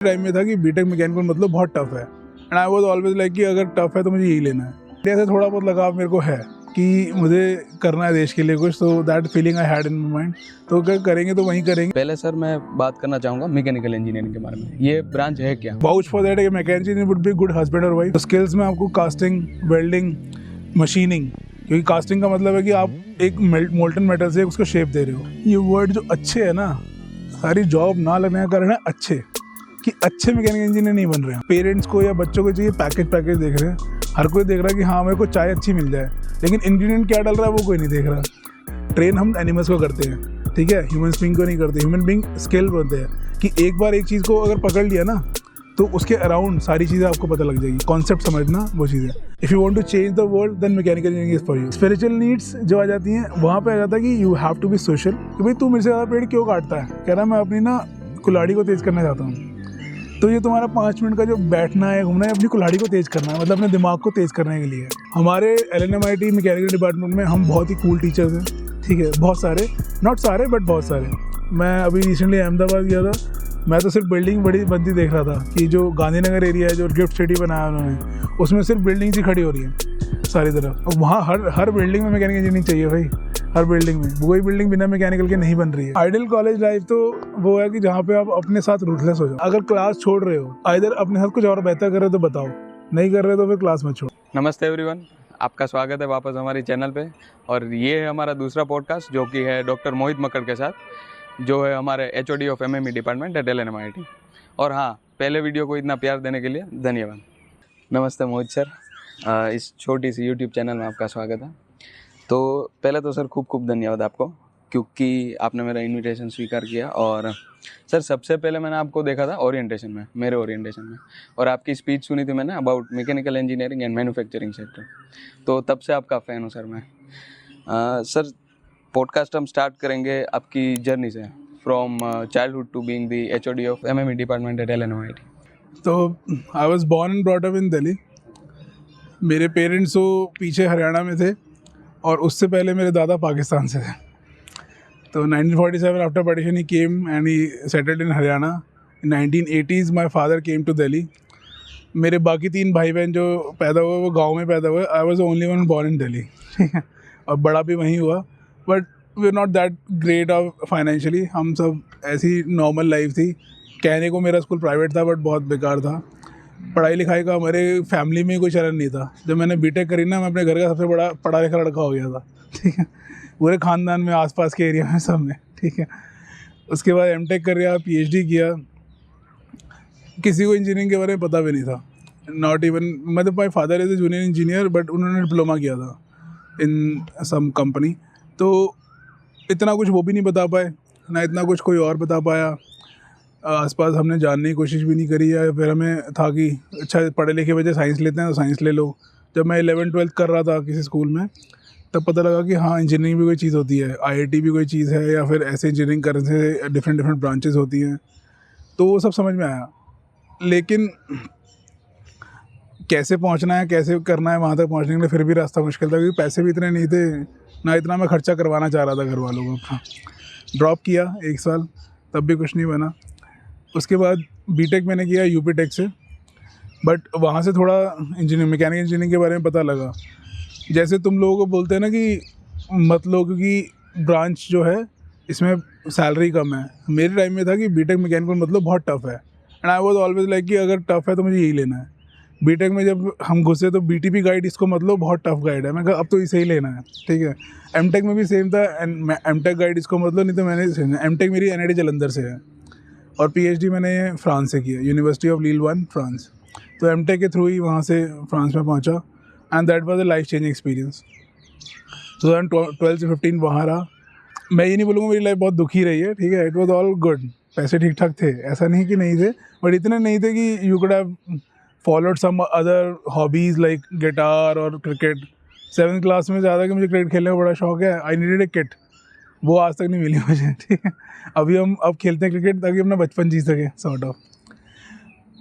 Time में था कि बीटेक मैकेनिकल मतलब बहुत टफ है and I was always like कि अगर टफ है तो मुझे यही लेना है। इंडिया से थोड़ा बहुत लगाव मेरे को है कि मुझे करना है देश के लिए कुछ, तो that feeling I had in my mind. तो अगर करेंगे तो वहीं करेंगे। पहले सर मैं बात करना चाहूँगा मैकेनिकल इंजीनियरिंग के बारे में। ये ब्रांच है क्या? वाउच फॉर दैट कि mechanical engineer would be good husband और वाइफ। स्किल्स में आपको कास्टिंग, वेल्डिंग, मशीनिंग, क्योंकि कास्टिंग का मतलब है कि आप एक मोल्टन मेटल से उसको शेप दे रहे हो। ये वर्ड जो अच्छे है ना, सारी जॉब ना लगने का कारण है अच्छे, कि अच्छे मैकेनिकल इंजीनियर नहीं बन रहे हैं। पेरेंट्स को या बच्चों को चाहिए पैकेज देख रहे हैं। हर कोई देख रहा है कि हाँ मेरे को चाय अच्छी मिल जाए, लेकिन इंग्रेडिएंट क्या डल रहा है वो कोई नहीं देख रहा। ट्रेन हम एनिमल्स को करते हैं, ठीक है, ह्यूमन बीइंग को नहीं करते। ह्यूमन बीइंग स्किल बनते हैं कि एक बार एक चीज़ को अगर पकड़ लिया ना तो उसके अराउंड सारी चीज़ें आपको पता लग जाएगी। कॉन्सेप्ट समझना वो चीज़ है। If you want to change the world then mechanical engineering is for you. Spiritual needs जो आ जाती हैं वहाँ पे आ जाता है कि you have to be social. कि भाई तू मेरे से ज़्यादा पेड़ क्यों काटता है? कह रहा मैं अपनी ना कुल्हाड़ी को तेज़ करना चाहता हूँ। तो ये तुम्हारा 5 मिनट का जो बैठना है, घूमना है, अपनी कुल्हाड़ी को तेज़ करना है, मतलब अपने दिमाग को तेज़ करने के लिए। हमारे LNMIT मैकेनिकल डिपार्टमेंट में हम बहुत ही कूल टीचर्स हैं, ठीक है, बहुत सारे, नॉट सारे बट बहुत सारे। मैं अभी रिसेंटली अहमदाबाद गया था, मैं तो सिर्फ बिल्डिंग बड़ी बनती देख रहा था कि जो गांधीनगर एरिया है, जो गिफ्ट सिटी बनाया उन्होंने, उसमें सिर्फ बिल्डिंग्स ही खड़ी हो रही है सारी तरफ। और वहाँ हर बिल्डिंग में मैकेनिकल इंजीनियरिंग चाहिए भाई, हर बिल्डिंग में। कोई बिल्डिंग बिना मैकेनिकल के नहीं बन रही है। आइडियल कॉलेज लाइफ तो वो है कि जहाँ पे आप अपने साथ रूथलेस हो जाओ। अगर क्लास छोड़ रहे हो, आइदर अपने साथ कुछ और बेहतर कर रहे हो तो बताओ, नहीं कर रहे तो फिर क्लास मत छोड़ो। नमस्ते एवरीवन, आपका स्वागत है वापस हमारी चैनल पे। और ये है हमारा दूसरा पॉडकास्ट जो कि है डॉक्टर मोहित मक्कड़ के साथ, जो है हमारे HOD of MME department at LNMIT। और हाँ, पहले वीडियो को इतना प्यार देने के लिए धन्यवाद। नमस्ते मोहित सर, इस छोटी सी YouTube चैनल में आपका स्वागत है। तो पहले तो सर खूब धन्यवाद आपको, क्योंकि आपने मेरा इनविटेशन स्वीकार किया। और सर सबसे पहले मैंने आपको देखा था ओरिएंटेशन में, मेरे ओरिएंटेशन में, और आपकी स्पीच सुनी थी मैंने about mechanical engineering and manufacturing sector. तो तब से आपका फ़ैन हूँ सर मैं। सर पॉडकास्ट हम स्टार्ट करेंगे आपकी जर्नी से, from childhood to being the HOD of MME department at LNMIT। तो I was born and brought up in Delhi. मेरे पेरेंट्स तो पीछे हरियाणा में थे और उससे पहले मेरे दादा पाकिस्तान से थे। तो 1947 after partition he came and he settled in Haryana. In 1980s my father came to Delhi. मेरे बाकी 3 भाई बहन जो पैदा हुए वो गांव में पैदा हुए। I was the only one born in Delhi, ठीक है, और बड़ा भी वहीं हुआ। But we are not that great off financially. हम सब ऐसी नॉर्मल लाइफ थी। कहने को मेरा स्कूल प्राइवेट था बट बहुत बेकार था। पढ़ाई लिखाई का हमारे फैमिली में कोई चलन नहीं था। जब मैंने बीटेक करी ना, मैं अपने घर का सबसे बड़ा पढ़ा लिखा लड़का हो गया था, ठीक है, पूरे ख़ानदान में, आसपास के एरिया में, सब में, ठीक है। उसके बाद MTech कर लिया, PhD किया। किसी को इंजीनियरिंग के बारे में पता भी नहीं था, नॉट इवन, मतलब my father is a junior engineer but उन्होंने डिप्लोमा किया था इन सम कंपनी। तो इतना कुछ वो भी नहीं बता पाए, ना इतना कुछ कोई और बता पाया। आसपास हमने जानने की कोशिश भी नहीं करी, या फिर हमें था कि अच्छा पढ़े लिखे बच्चे साइंस लेते हैं तो साइंस ले लो। जब मैं 11th-12th कर रहा था किसी स्कूल में, तब पता लगा कि हाँ इंजीनियरिंग भी कोई चीज़ होती है, IIT भी कोई चीज़ है, या फिर ऐसे इंजीनियरिंग करने से डिफरेंट ब्रांचेस होती हैं। तो वो सब समझ में आया, लेकिन कैसे पहुंचना है, कैसे करना है वहाँ तक पहुंचने के लिए फिर भी रास्ता मुश्किल था, क्योंकि पैसे भी इतने नहीं थे, ना इतना मैं खर्चा करवाना चाह रहा था घर वालों को अपना। ड्रॉप किया 1 साल, तब भी कुछ नहीं बना। उसके बाद BTech मैंने किया UP Tech से, बट वहाँ से थोड़ा इंजीनियरिंग, मैकेनिकल इंजीनियरिंग के बारे में पता लगा। जैसे तुम लोगों को बोलते हैं ना कि मत लो क्योंकि ब्रांच जो है इसमें सैलरी कम है। मेरे टाइम में था कि BTech मैकेनिकल मतलब बहुत टफ है and I was always like कि अगर टफ है तो मुझे यही लेना है। BTech में जब हम घुसे तो BTP गाइड इसको मतलब बहुत टफ गाइड है, मैं कहा अब तो इसे ही लेना है, ठीक है। MTech में भी सेम था एंड MTech गाइड इसको मतलब, नहीं तो मैंने MTech मेरी NIT जालंधर से है और PhD मैंने फ्रांस से किया, यूनिवर्सिटी ऑफ लील 1 फ्रांस। तो MTech के थ्रू ही वहाँ से फ्रांस में पहुँचा and that was a life changing experience. 2012 से 15 वहाँ रहा। मैं ये नहीं बोलूँगा मेरी लाइफ बहुत दुखी रही है, ठीक है, इट वाज ऑल गुड। पैसे ठीक ठाक थे, ऐसा नहीं कि नहीं थे, बट इतने नहीं थे कि you could have followed some other hobbies like guitar और क्रिकेट। 7th क्लास में ज़्यादा कि मुझे क्रिकेट खेलने का बड़ा शौक है। आई नीडेड ए किट, वो आज तक नहीं मिली मुझे, ठीक है। अब खेलते हैं क्रिकेट ताकि अपना बचपन जी सके, सॉर्ट ऑफ।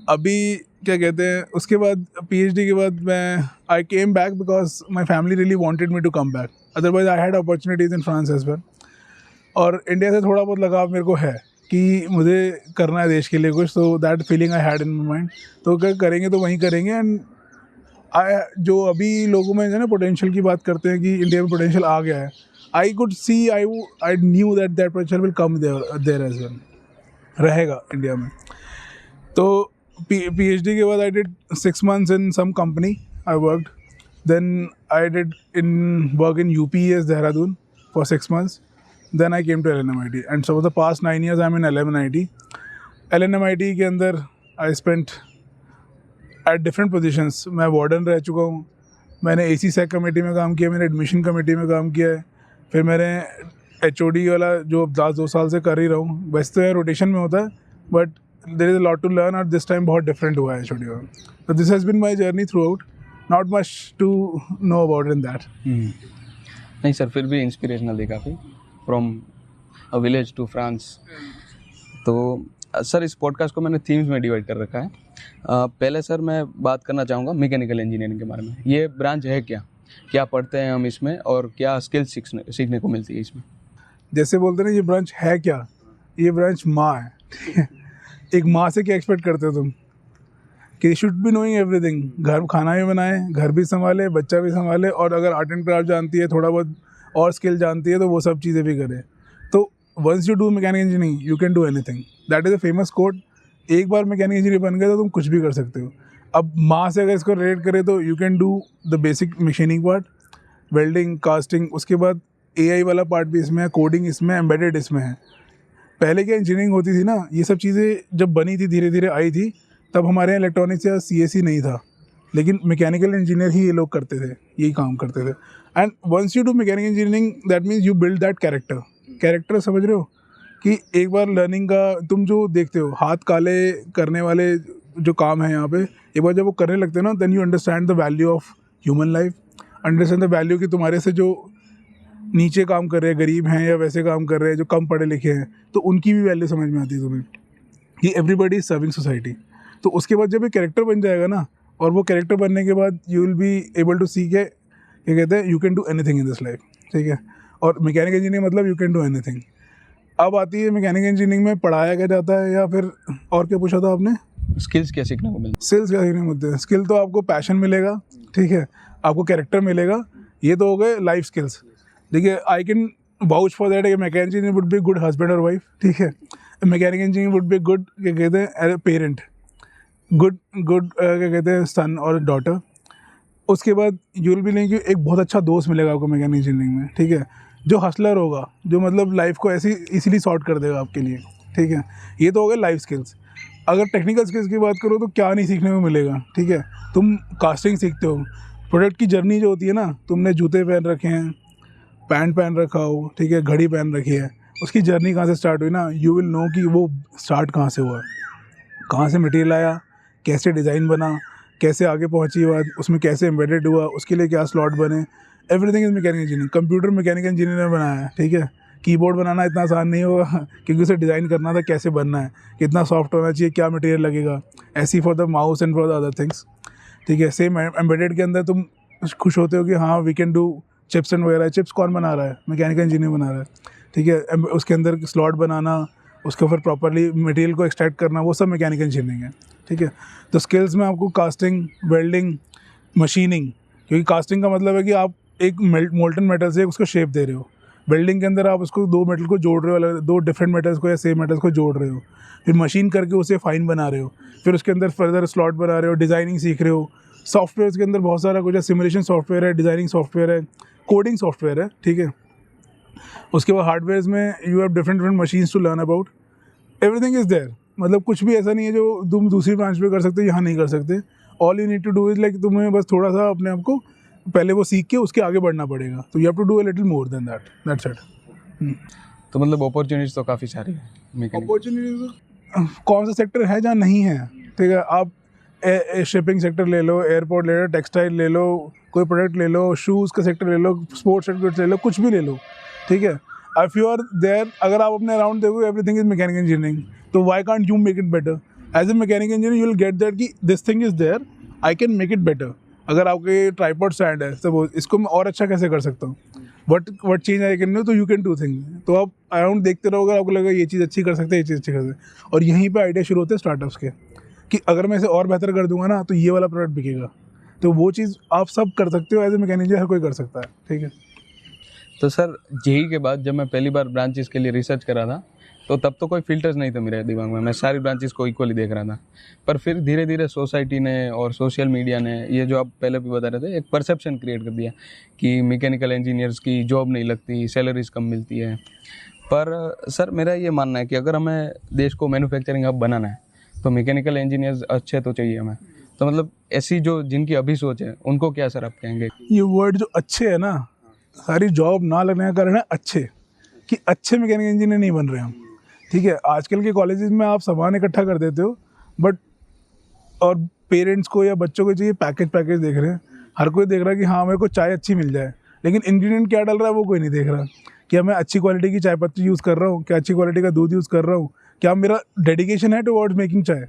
अभी क्या कहते हैं, उसके बाद PhD के बाद मैं I came back because my family really wanted me to come back, otherwise I had opportunities in France as well. और इंडिया से थोड़ा बहुत लगाव मेरे को है, कि मुझे करना है देश के लिए कुछ, तो that feeling I had in my mind. तो क्या करेंगे तो वहीं करेंगे। एंड जो अभी लोगों में जो ना पोटेंशियल की बात करते हैं कि इंडिया में पोटेंशियल आ गया है, I could see, I knew that that potential will come there as well, रहेगा इंडिया में। तो PhD के बाद I did 6 months in some company, I worked, then I did in work in UPES Dehradun for 6 months, then I came to LNMIT, and so for the past 9 years I'm in LNMIT. LNMIT के अंदर I spent at different positions. मैं warden रह चुका हूँ, मैंने AC-SEC committee में काम किया, मैंने एडमिशन कमेटी में काम किया है, फिर मैंने HOD वाला जो लास्ट 2 साल से कर ही रहा हूँ। वैसे तो यार रोटेशन में होता है, but there is a lot to learn, और दिस टाइम बहुत डिफरेंट हुआ है HOD वाला। तो this has been my journey throughout, not much to know about in that. नहीं सर, फिर भी इंस्पिरेशनल थी काफ़ी, from a village to France. तो सर इस पॉडकास्ट को मैंने थीम्स में डिवाइड कर रखा है। पहले सर मैं बात करना चाहूँगा मैकेनिकल इंजीनियरिंग के बारे में। ये ब्रांच है क्या, क्या पढ़ते हैं हम इसमें, और क्या स्किल्स सीखने को मिलती है इसमें? जैसे बोलते हैं ना, ये ब्रांच है क्या, ये ब्रांच माँ है, ठीक है। एक माँ से क्या एक्सपेक्ट करते हो तुम कि शुड बी नोइंग एवरीथिंग। घर खाना भी बनाए, घर भी संभाले, बच्चा भी संभाले, और अगर आर्ट एंड क्राफ्ट जानती है, थोड़ा बहुत और स्किल जानती है, तो वो सब चीज़ें भी करे। तो once you do mechanical engineering you can do anything, that is a famous quote. एक बार मैकेनिकल इंजीनियर बन गए तो तुम कुछ भी कर सकते हो। अब माँ से अगर इसको रिलेट करें तो you can do the basic machining part, welding, casting, उसके बाद AI वाला पार्ट भी इसमें है, कोडिंग इसमें, एम्बेडेड इसमें है। पहले क्या इंजीनियरिंग होती थी ना, ये सब चीज़ें जब बनी थी, धीरे धीरे आई थी, तब हमारे यहाँ इलेक्ट्रॉनिक्स या CSE नहीं था, लेकिन मैकेनिकल इंजीनियर ही ये लोग करते थे, यही काम करते थे। And once you do mechanical engineering that means you build that character, समझ रहे हो कि एक बार लर्निंग का तुम जो देखते हो, हाथ काले करने वाले जो काम है यहाँ पे, एक बार जब वो करने लगते हो ना, then you understand the value of human life, understand the value कि तुम्हारे से जो नीचे काम कर रहे हैं, गरीब हैं या वैसे काम कर रहे हैं जो कम पढ़े लिखे हैं, तो उनकी भी वैल्यू समझ में आती है तुम्हें कि एवरीबडी इज सर्विंग सोसाइटी। तो उसके बाद जब ये कैरेक्टर बन जाएगा ना, और वो कैरेक्टर बनने के बाद you will be able to see के क्या कहते हैं, you can do anything in this life, ठीक है। और मैकेनिकल इंजीनियरिंग मतलब यू कैन डू एनीथिंग। अब आती है मैकेनिकल इंजीनियरिंग में पढ़ाया क्या जाता है, या फिर और क्या पूछा था आपने, स्किल्स क्या सीखने को मिलती है? स्किल्स क्या सीखने को मिलते हैं? स्किल तो आपको पैशन मिलेगा, ठीक है, आपको कैरेक्टर मिलेगा, ये तो हो गए लाइफ स्किल्स। देखिए I can vouch for that, mechanical engineer would be good husband और वाइफ, ठीक है। Mechanical engineer would be good क्या कहते हैं पेरेंट, गुड क्या कहते हैं सन और डॉटर। उसके बाद यू विल बी लिंक, एक बहुत अच्छा दोस्त मिलेगा आपको मैकेनिकल इंजीनियरिंग में, ठीक है, जो हसलर होगा, जो मतलब लाइफ को ऐसी इसीलिए सॉर्ट कर देगा आपके लिए, ठीक है। ये तो हो गए लाइफ स्किल्स। अगर टेक्निकल स्किल्स की बात करो तो क्या नहीं सीखने को मिलेगा, ठीक है। तुम कास्टिंग सीखते हो, प्रोडक्ट की जर्नी जो होती है ना, तुमने जूते पहन रखे हैं, पैंट पहन रखा हो, ठीक है, घड़ी पहन रखी है, उसकी जर्नी कहाँ से स्टार्ट हुई ना, यू विल नो कि वो स्टार्ट कहाँ से हुआ, कहाँ से मटेरियल आया, कैसे डिज़ाइन बना, कैसे आगे पहुँची बात, उसमें कैसे एम्बेडेड हुआ, उसके लिए क्या स्लॉट बने, everything is mechanical engineering. Computer mechanical engineer ने बनाया है, ठीक है। कीबोर्ड बनाना इतना आसान नहीं होगा, क्योंकि उसे डिज़ाइन करना था कैसे बनना है, कितना सॉफ्ट होना चाहिए, क्या मटेरियल लगेगा, ऐसी for the mouse and for the other things, ठीक है। सेम एम्बेडेड के अंदर तुम खुश होते हो कि हाँ we can do chips and वगैरह। चिप्स कौन बना रहा है? मैकेनिकल इंजीनियर बना रहा है, ठीक है। उसके अंदर स्लॉट बनाना, उसको फिर प्रॉपरली मटेरियल को एक्सट्रैक्ट करना, वो सब मैकेनिकल इंजीनियरिंग है, ठीक है। तो स्किल्स में आपको कास्टिंग, वेल्डिंग, मशीनिंग, क्योंकि कास्टिंग का मतलब है कि आप एक मोल्टन मेटल से उसको शेप दे रहे हो। वेल्डिंग के अंदर आप उसको दो मेटल को जोड़ रहे हो, अलग दो डिफरेंट मेटल्स को या सेम मेटल्स को जोड़ रहे हो, फिर मशीन करके उसे फाइन बना रहे हो, फिर उसके अंदर फर्दर स्लॉट बना रहे हो, डिज़ाइनिंग सीख रहे हो। सॉफ्टवेयर के अंदर बहुत सारा कुछ है, सिमुलेशन सॉफ्टवेयर है, डिज़ाइनिंग सॉफ्टवेयर है, कोडिंग सॉफ्टवेयर है, ठीक है। उसके बाद हार्डवेयर में you have different machines to learn about, everything is there. मतलब कुछ भी ऐसा नहीं है जो तुम दूसरी ब्रांच में कर सकते हो, यहाँ नहीं कर सकते। All you need to do is like, तुम्हें बस थोड़ा सा अपने आप को पहले वो सीख के उसके आगे बढ़ना पड़ेगा। तो you have to do a little more then that's it. तो मतलब अपॉर्चुनिटीज़ तो काफ़ी सारी है। अपॉर्चुनिटीज कौन सा सेक्टर है जहाँ नहीं है, ठीक है। आप शिपिंग सेक्टर ले लो, एयरपोर्ट ले लो, टेक्सटाइल ले लो, कोई प्रोडक्ट ले लो, शूज़ का सेक्टर ले लो, स्पोर्ट्स सेक्टर ले लो, कुछ भी ले लो, ठीक है। इफ़ यू आर देयर, अगर आप अपने अराउंड देखो एवरीथिंग इज मैकेनिकल इंजीनियरिंग, तो why can't you make it better? As a mechanical engineer you will get that कि this thing is there, I can make it better. अगर आपके tripod stand है, तो इसको मैं और अच्छा कैसे कर सकता हूँ, what change I can do, तो यू कैन डू थिंग। तो आप अराउंड देखते रहोगे, आपको लगेगा ये चीज़ अच्छी कर सकते हैं, ये चीज़ अच्छी कर सकते हैं। और यहीं पे आइडिया शुरू होते हैं स्टार्टअप्स के, कि अगर मैं इसे और बेहतर कर दूंगा ना तो ये वाला प्रोडक्ट बिकेगा। तो वो चीज़ आप सब कर सकते हो, एज ए मैकेनिक हर कोई कर सकता है, ठीक है। तो सर जेई के बाद जब मैं पहली बार ब्रांचेस के लिए रिसर्च करा था, तो तब तो कोई फिल्टर्स नहीं थे मेरे दिमाग में, मैं सारी ब्रांचेस को इक्वली देख रहा था। पर फिर धीरे धीरे सोसाइटी ने और सोशल मीडिया ने, ये जो आप पहले भी बता रहे थे, एक परसेप्शन क्रिएट कर दिया कि मैकेनिकल इंजीनियर्स की जॉब नहीं लगती, सैलरीज कम मिलती है। पर सर मेरा ये मानना है कि अगर हमें देश को मैन्युफैक्चरिंग हब बनाना है तो मैकेनिकल इंजीनियर्स अच्छे तो चाहिए हमें। तो मतलब ऐसी जो जिनकी अभी सोच है उनको क्या सर आप कहेंगे? ये वर्ड जो अच्छे है ना, सारी जॉब ना लगने का कारण है अच्छे, कि अच्छे मैकेनिकल इंजीनियर नहीं बन रहे हम, ठीक है। आजकल के कॉलेजेस में आप सामान इकट्ठा कर देते हो, बट और पेरेंट्स को या बच्चों को चाहिए पैकेज देख रहे हैं। हर कोई देख रहा है कि हाँ मेरे को चाय अच्छी मिल जाए, लेकिन इंग्रेडिएंट क्या डल रहा है वो कोई नहीं देख रहा। क्या मैं अच्छी क्वालिटी की चाय पत्ती यूज़ कर रहा हूँ, क्या अच्छी क्वालिटी का दूध यूज़ कर रहा हूँ, क्या मेरा डेडिकेशन है टुवर्ड्स मेकिंग चाय।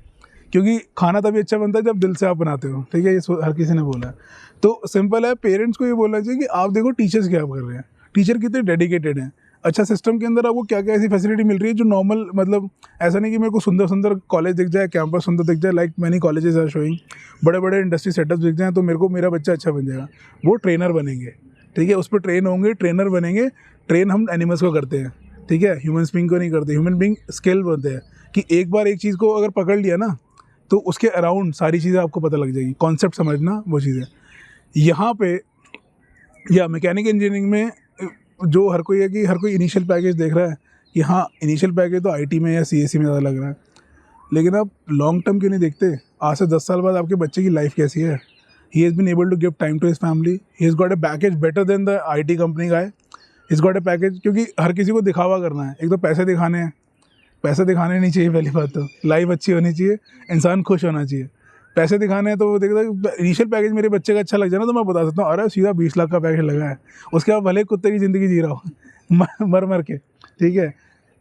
क्योंकि खाना तभी अच्छा बनता है जब दिल से आप बनाते हो, ठीक है। ये हर किसी ने बोला है। तो सिंपल है, पेरेंट्स को ये बोलना चाहिए कि आप देखो टीचर्स क्या कर रहे हैं, टीचर कितने डेडिकेटेड हैं। अच्छा सिस्टम के अंदर आपको क्या क्या ऐसी फैसिलिटी मिल रही है जो नॉर्मल, मतलब ऐसा नहीं कि मेरे को सुंदर सुंदर कॉलेज दिख जाए, कैंपस सुंदर दिख जाए, like many colleges are showing, बड़े बड़े इंडस्ट्री सेटअप्स दिख जाएँ तो मेरे को मेरा बच्चा अच्छा बन जाएगा। वो ट्रेनर बनेंगे, ठीक है, उस पर ट्रेन होंगे, ट्रेनर बनेंगे। ट्रेन हम एनिमल्स को करते हैं, ठीक है, ह्यूमन बीइंग को नहीं करते। ह्यूमन बीइंग स्किल बनते हैं कि एक बार एक चीज़ को अगर पकड़ लिया ना तो उसके अराउंड सारी चीज़ें आपको पता लग जाएगी, कॉन्सेप्ट समझना वो चीज़ है। यहाँ पे या मैकेनिकल इंजीनियरिंग में जो हर कोई है कि हर कोई इनिशियल पैकेज देख रहा है कि हाँ इनिशियल पैकेज तो आईटी में या सीएससी में ज़्यादा लग रहा है, लेकिन आप लॉन्ग टर्म क्यों नहीं देखते? आज से 10 साल बाद आपके बच्चे की लाइफ कैसी है? He has been able to give time to his family, he has got a package better than the IT company guy, he has got a package. क्योंकि हर किसी को दिखावा करना है, एक तो पैसे दिखाने हैं, पैसे दिखाने नहीं चाहिए पहली बात तो, लाइफ अच्छी होनी चाहिए, इंसान खुश होना चाहिए। पैसे दिखाने हैं तो वो देखता है इनिशियल पैकेज मेरे बच्चे का अच्छा लग जाए ना तो मैं बता सकता हूँ अरे सीधा 20 लाख का पैकेज लगा है, उसके बाद भले कुत्ते की ज़िंदगी जी रहा हो मर मर के, ठीक है।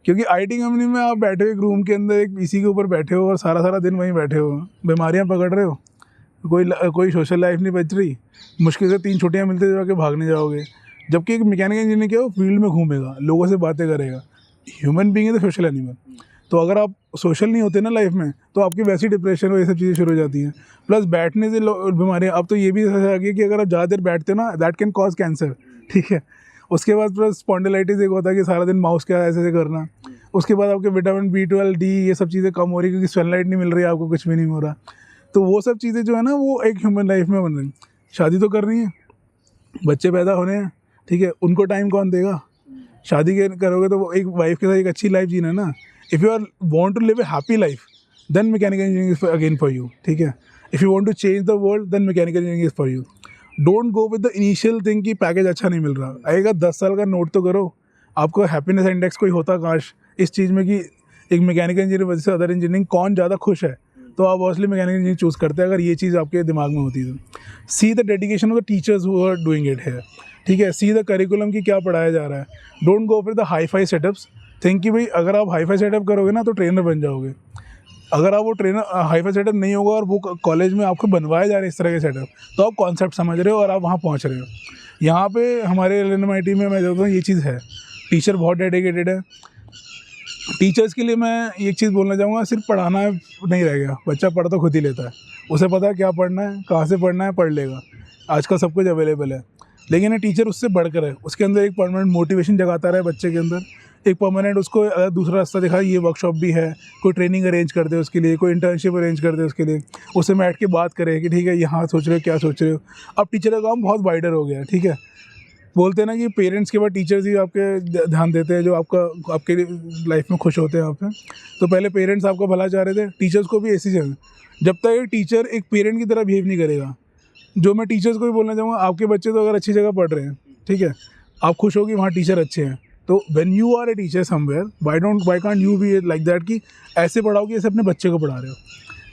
क्योंकि आईटी कंपनी में आप बैठे हो एक रूम के अंदर, एक पीसी के ऊपर बैठे हो और सारा सारा दिन वहीं बैठे हो, बीमारियाँ पकड़ रहे हो, कोई सोशल लाइफ नहीं बच रही, मुश्किल से 3 छुट्टियाँ मिलती है जाके भागने जाओगे। जबकि एक मैकेनिकल इंजीनियर क्या, वो फील्ड में घूमेगा, लोगों से बातें करेगा। ह्यूमन बीइंग है तो सोशल एनिमल। तो अगर आप सोशल नहीं होते ना लाइफ में तो आपकी वैसी डिप्रेशन और ये सब चीज़ें शुरू हो जाती हैं। प्लस बैठने से बीमारियाँ, अब तो ये भी आ गई कि अगर आप ज़्यादा देर बैठते हो ना दैट कैन कॉज कैंसर, ठीक है। उसके बाद प्लस स्पॉन्डिलाइटिस एक होता है कि सारा दिन माउस क्या ऐसे ऐसे करना। उसके बाद आपके विटामिन B12 D ये सब चीज़ें कम हो रही क्योंकि सनलाइट नहीं मिल रही है आपको, कुछ भी नहीं हो रहा। तो वो सब चीज़ें जो है ना वो एक ह्यूमन लाइफ में बन रही। शादी तो करनी है, बच्चे पैदा होने हैं, ठीक है, उनको टाइम कौन देगा? शादी करोगे तो वो एक वाइफ के साथ एक अच्छी लाइफ जीना है ना। If you are want to live a happy life then mechanical engineering is again for you, ठीक है। If you want to change the world then mechanical engineering is for you. Don't go with the initial thing कि package अच्छा नहीं मिल रहा। आएगा 10 साल का note तो करो, आपको हैप्पीनेस इंडेक्स कोई होता काश इस चीज़ में कि एक मैकेनिकल इंजीनियर वजह से अदर इंजीनियरिंग कौन ज़्यादा खुश है, तो आप ऑब्वियसली मैकेनिकल इंजीनियरिंग चूज़ करते हैं अगर ये चीज़ आपके दिमाग में होती है। See the dedication of the teachers who are doing it है, ठीक है। सी द करिकुलम की क्या पढ़ाया जा रहा है। Don't go for the hi fi setups. Think कि भाई अगर आप हाई फाई सेटअप करोगे ना तो ट्रेनर बन जाओगे। अगर आप वो ट्रेनर हाई फाई सेटअप नहीं होगा और वो कॉलेज में आपको बनवाए जा रहे हैं इस तरह के सेटअप, तो आप कॉन्सेप्ट समझ रहे हो और आप वहाँ पहुँच रहे हो। यहाँ पे हमारे LNMIT में मैं देखता हूँ ये चीज़ है, टीचर बहुत डेडिकेटेड है। टीचर्स के लिए मैं एक चीज़ बोलना चाहूँगा, सिर्फ पढ़ाना नहीं रह गया, बच्चा पढ़ तो खुद ही लेता है, उसे पता है क्या पढ़ना है, कहाँ से पढ़ना है, पढ़ लेगा। आजकल सब कुछ अवेलेबल है, लेकिन टीचर उससे बढ़कर है, उसके अंदर एक परमानेंट मोटिवेशन जगाता रहे बच्चे के अंदर, एक परमानेंट उसको अगर दूसरा रास्ता दिखाए, ये वर्कशॉप भी है, कोई ट्रेनिंग अरेंज कर दे उसके लिए, कोई इंटर्नशिप अरेंज कर दे उसके लिए, उससे बैठ के बात करे कि ठीक है यहाँ सोच रहे हो, क्या सोच रहे हो। अब टीचर का काम बहुत वाइडर हो गया, ठीक है। बोलते हैं ना कि पेरेंट्स के बाद टीचर्स ही आपके ध्यान देते हैं, जो आपके लाइफ में खुश होते हैं आप। तो पहले पेरेंट्स आपका भला चाह रहे थे, टीचर्स को भी ऐसी जगह, जब तक एक टीचर एक पेरेंट की तरह बिहेव नहीं करेगा। जो मैं टीचर्स को भी बोलना चाहूँगा, आपके बच्चे तो अगर अच्छी जगह पढ़ रहे हैं, ठीक है, आप खुश हो कि वहाँ टीचर अच्छे हैं, तो when you are a teacher somewhere, why can't you be like that कि ऐसे पढ़ाओ कि जैसे अपने बच्चे को पढ़ा रहे हो,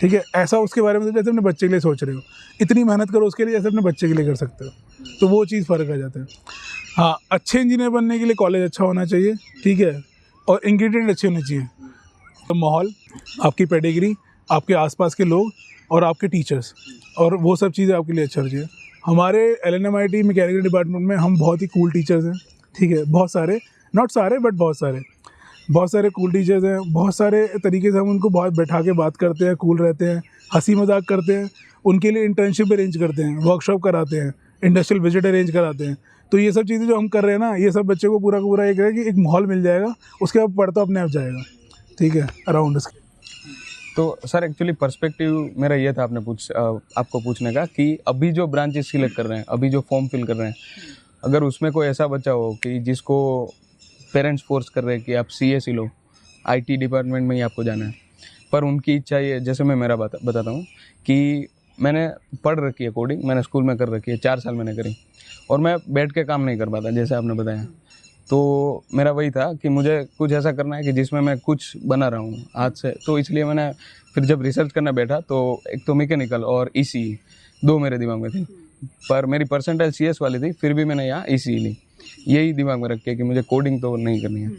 ठीक है। ऐसा उसके बारे में जैसे अपने बच्चे के लिए सोच रहे हो, इतनी मेहनत करो उसके लिए जैसे अपने बच्चे के लिए कर सकते हो। तो वो चीज़ फ़र्क आ जाता है। हाँ, अच्छे इंजीनियर बनने के लिए कॉलेज अच्छा होना चाहिए, ठीक है, और इंग्रेडिएंट अच्छे होने चाहिए। तो माहौल, आपकी पेडिग्री, आपके आसपास के लोग और आपके टीचर्स, और वो सब चीज़ें आपके लिए अच्छा चाहिए। हमारे LNMIT मैकेनिकल डिपार्टमेंट में हम बहुत ही कूल टीचर्स हैं, ठीक है, बहुत सारे, नॉट सारे बट बहुत सारे कूल टीचर्स हैं, बहुत सारे तरीके से हम उनको बहुत बैठा के बात करते हैं, कूल रहते हैं, हंसी मजाक करते हैं, उनके लिए इंटर्नशिप अरेंज करते हैं, वर्कशॉप कराते हैं, इंडस्ट्रियल विजिट अरेंज कराते हैं। तो ये सब चीज़ें जो हम कर रहे हैं ना, ये सब बच्चे को पूरा का पूरा एक है कि एक माहौल मिल जाएगा, उसके बाद पढ़ता अपने आप जाएगा, ठीक है, अराउंड इसके। तो सर एक्चुअली पर्सपेक्टिव मेरा ये था आपको पूछने का कि अभी जो ब्रांचेस सिलेक्ट कर रहे हैं, अभी जो फॉर्म फिल कर रहे हैं, अगर उसमें कोई ऐसा बच्चा हो कि जिसको पेरेंट्स फोर्स कर रहे हैं कि आप CSE लो, IT डिपार्टमेंट में ही आपको जाना है, पर उनकी इच्छा ये, जैसे मैं मेरा बताता हूँ कि मैंने पढ़ रखी है कोडिंग, मैंने स्कूल में कर रखी है, 4 साल मैंने करी, और मैं बैठ के काम नहीं कर पाता जैसे आपने बताया। तो मेरा वही था कि मुझे कुछ ऐसा करना है कि जिसमें मैं कुछ बना रहा हूँ हाथ से। तो इसलिए मैंने फिर जब रिसर्च करना बैठा तो एक तो मैकेनिकल और ECE 2 मेरे दिमाग में थी, पर मेरी परसेंटाइल CS वाली थी, फिर भी मैंने यहाँ ECE ली, यही दिमाग में रख के कि मुझे कोडिंग तो नहीं करनी है।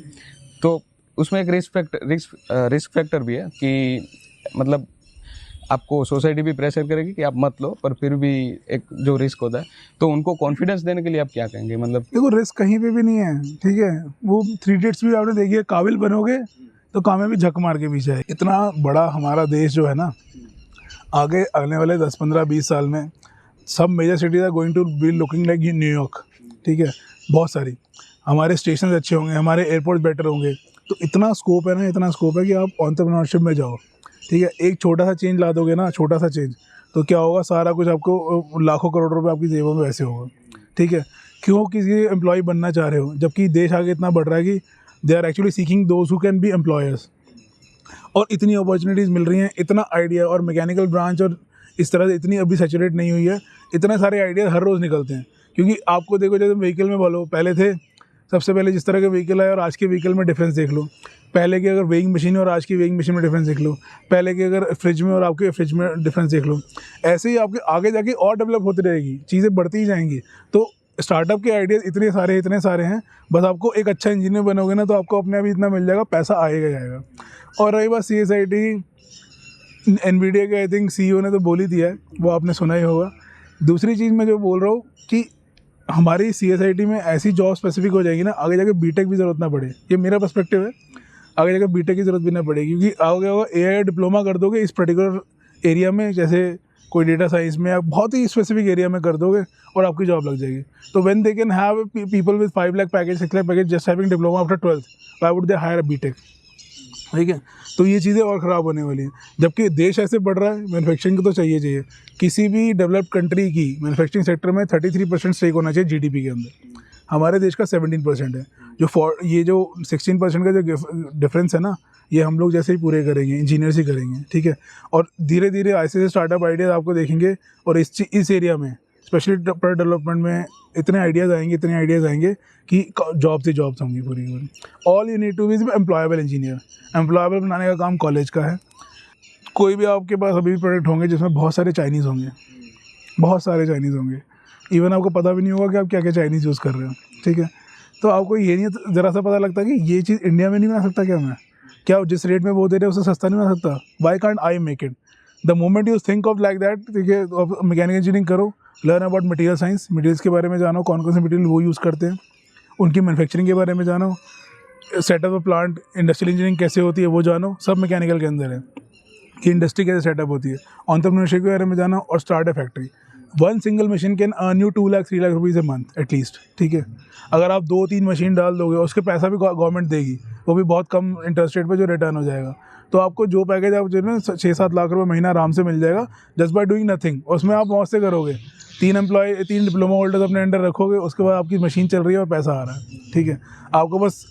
तो उसमें एक रिस्क फैक्टर भी है कि मतलब आपको सोसाइटी भी प्रेशर करेगी कि आप मत लो, पर फिर भी एक जो रिस्क होता है, तो उनको कॉन्फिडेंस देने के लिए आप क्या कहेंगे? मतलब देखो, रिस्क कहीं पे भी नहीं है, ठीक है। वो 3 इडियट्स भी आपने देखी है, काबिल बनोगे तो काम में भी झक मार के पीछे है। इतना बड़ा हमारा देश जो है ना, आगे आने वाले 10, 15, 20 साल में सब major cities are going to be looking like New York, ठीक है। बहुत सारी हमारे स्टेशन अच्छे होंगे, हमारे एयरपोर्ट बेटर होंगे, तो इतना स्कोप है ना, इतना स्कोप है कि आप एंटरप्रेन्योरशिप में जाओ, ठीक है। एक छोटा सा चेंज ला दोगे ना, छोटा सा चेंज, तो क्या होगा, सारा कुछ आपको लाखों करोड़ रुपए आपकी जेबों में वैसे होगा, ठीक है। क्यों किसी एम्प्लॉय बनना चाह रहे हो, जबकि देश आगे इतना बढ़ रहा है कि they are actually seeking those who can be employers, और इतनी अपॉर्चुनिटीज़ मिल रही हैं, इतना आइडिया, और मैकेनिकल ब्रांच और इस तरह से इतनी अभी सैचुरेट नहीं हुई है, इतने सारे आइडियाज़ हर रोज़ निकलते हैं। क्योंकि आपको देखो, जैसे व्हीकल में बोलो, पहले थे, सबसे पहले जिस तरह के व्हीकल है और आज के व्हीकल में डिफरेंस देख लो। पहले की अगर वेइंग मशीन और आज की वेइंग मशीन में डिफरेंस देख लो। पहले की अगर फ्रिज में और आपके फ्रिज में डिफरेंस देख लो। ऐसे ही आपके आगे जाके और डेवलप होती रहेगी, चीज़ें बढ़ती ही जाएंगी। तो स्टार्टअप के आइडियाज़ इतने सारे हैं, बस आपको एक अच्छा इंजीनियर बनोगे ना, तो आपको अपने आप ही इतना मिल जाएगा, पैसा आएगा जाएगा। और रही बात CSIT, NVIDIA के आई थिंक CEO ने तो बोल ही दिया है, वो आपने सुना ही होगा। दूसरी चीज़ मैं जो बोल रहा हूँ कि हमारी CSIT में ऐसी जॉब स्पेसिफिक हो जाएगी ना, आगे जाके बीटेक भी ज़रूरत ना पड़े, ये मेरा पर्सपेक्टिव है। आगे जाकर बीटेक की ज़रूरत भी ना पड़ेगी, क्योंकि आगे होगा AI डिप्लोमा कर दोगे इस पर्टिकुलर एरिया में, जैसे कोई डेटा साइंस में, आप बहुत ही स्पेसिफिक एरिया में कर दोगे और आपकी जॉब लग जाएगी। तो when they can have people with 5 lakh package, 6 lakh package just having diploma after 12th, why would they hire a BTech, ठीक है। तो ये चीज़ें और ख़राब होने वाली हैं। जबकि देश ऐसे बढ़ रहा है, मैन्युफैक्चरिंग को तो चाहिए। किसी भी डेवलप्ड कंट्री की मैन्युफैक्चरिंग सेक्टर में 33% स्टेक होना चाहिए GDP के अंदर। हमारे देश का 17% है। ये जो 16% का जो डिफरेंस है ना, ये हम लोग जैसे ही पूरे करेंगे, इंजीनियर्स ही करेंगे, ठीक है। और धीरे धीरे ऐसे स्टार्टअप आइडियाज़ आपको देखेंगे, और इस एरिया में स्पेशली प्रोडक्ट डेवलपमेंट में इतने आइडियाज़ आएंगे कि जॉब्स ही जॉब्स होंगी पूरी की पूरी। All you need to be employable engineer. Employable बनाने का काम कॉलेज का है। कोई भी आपके पास अभी भी प्रोडक्ट होंगे जिसमें बहुत सारे चाइनीज़ होंगे, इवन आपको पता भी नहीं होगा कि आप क्या क्या चाइनीज़ यूज़ कर रहे हो, ठीक है। तो आपको ये नहीं ज़रा सा पता लगता कि ये चीज़ इंडिया में नहीं बना सकता क्या जिस रेट में वो दे रहे हैं उससे सस्ता नहीं बना सकता? Why can't I make it? The moment you think of like that, ठीक है, मैकेनिकल इंजीनियरिंग करो, learn about material science, materials के बारे में जानो, कौन कौन से मटेरियल वो यूज़ करते हैं, उनकी मैन्युफैक्चरिंग के बारे में जानो, setup of plant, industrial engineering कैसे होती है वो जानो, सब मैकेनिकल के अंदर है कि इंडस्ट्री कैसे सेटअप होती है। एंटरप्रेन्योरशिप के बारे में जानो और start a factory. 1 single machine can earn you 2 lakh 3 lakh rupees a month at least, ठीक है। अगर आप 2-3 मशीन डाल दोगे, उसके पैसा भी गवर्नमेंट देगी, वो भी बहुत कम इंटरेस्ट रेट पे जो रिटर्न हो जाएगा। तो आपको जो पैकेज आप जो है 6-7 लाख रुपये महीना आराम से मिल जाएगा, जस्ट बाय डूइंग नथिंग। उसमें आप मौज से करोगे, 3 डिप्लोमा होल्डर्स अपने अंडर रखोगे, उसके बाद आपकी मशीन चल रही है और पैसा आ रहा है, ठीक है। आपको बस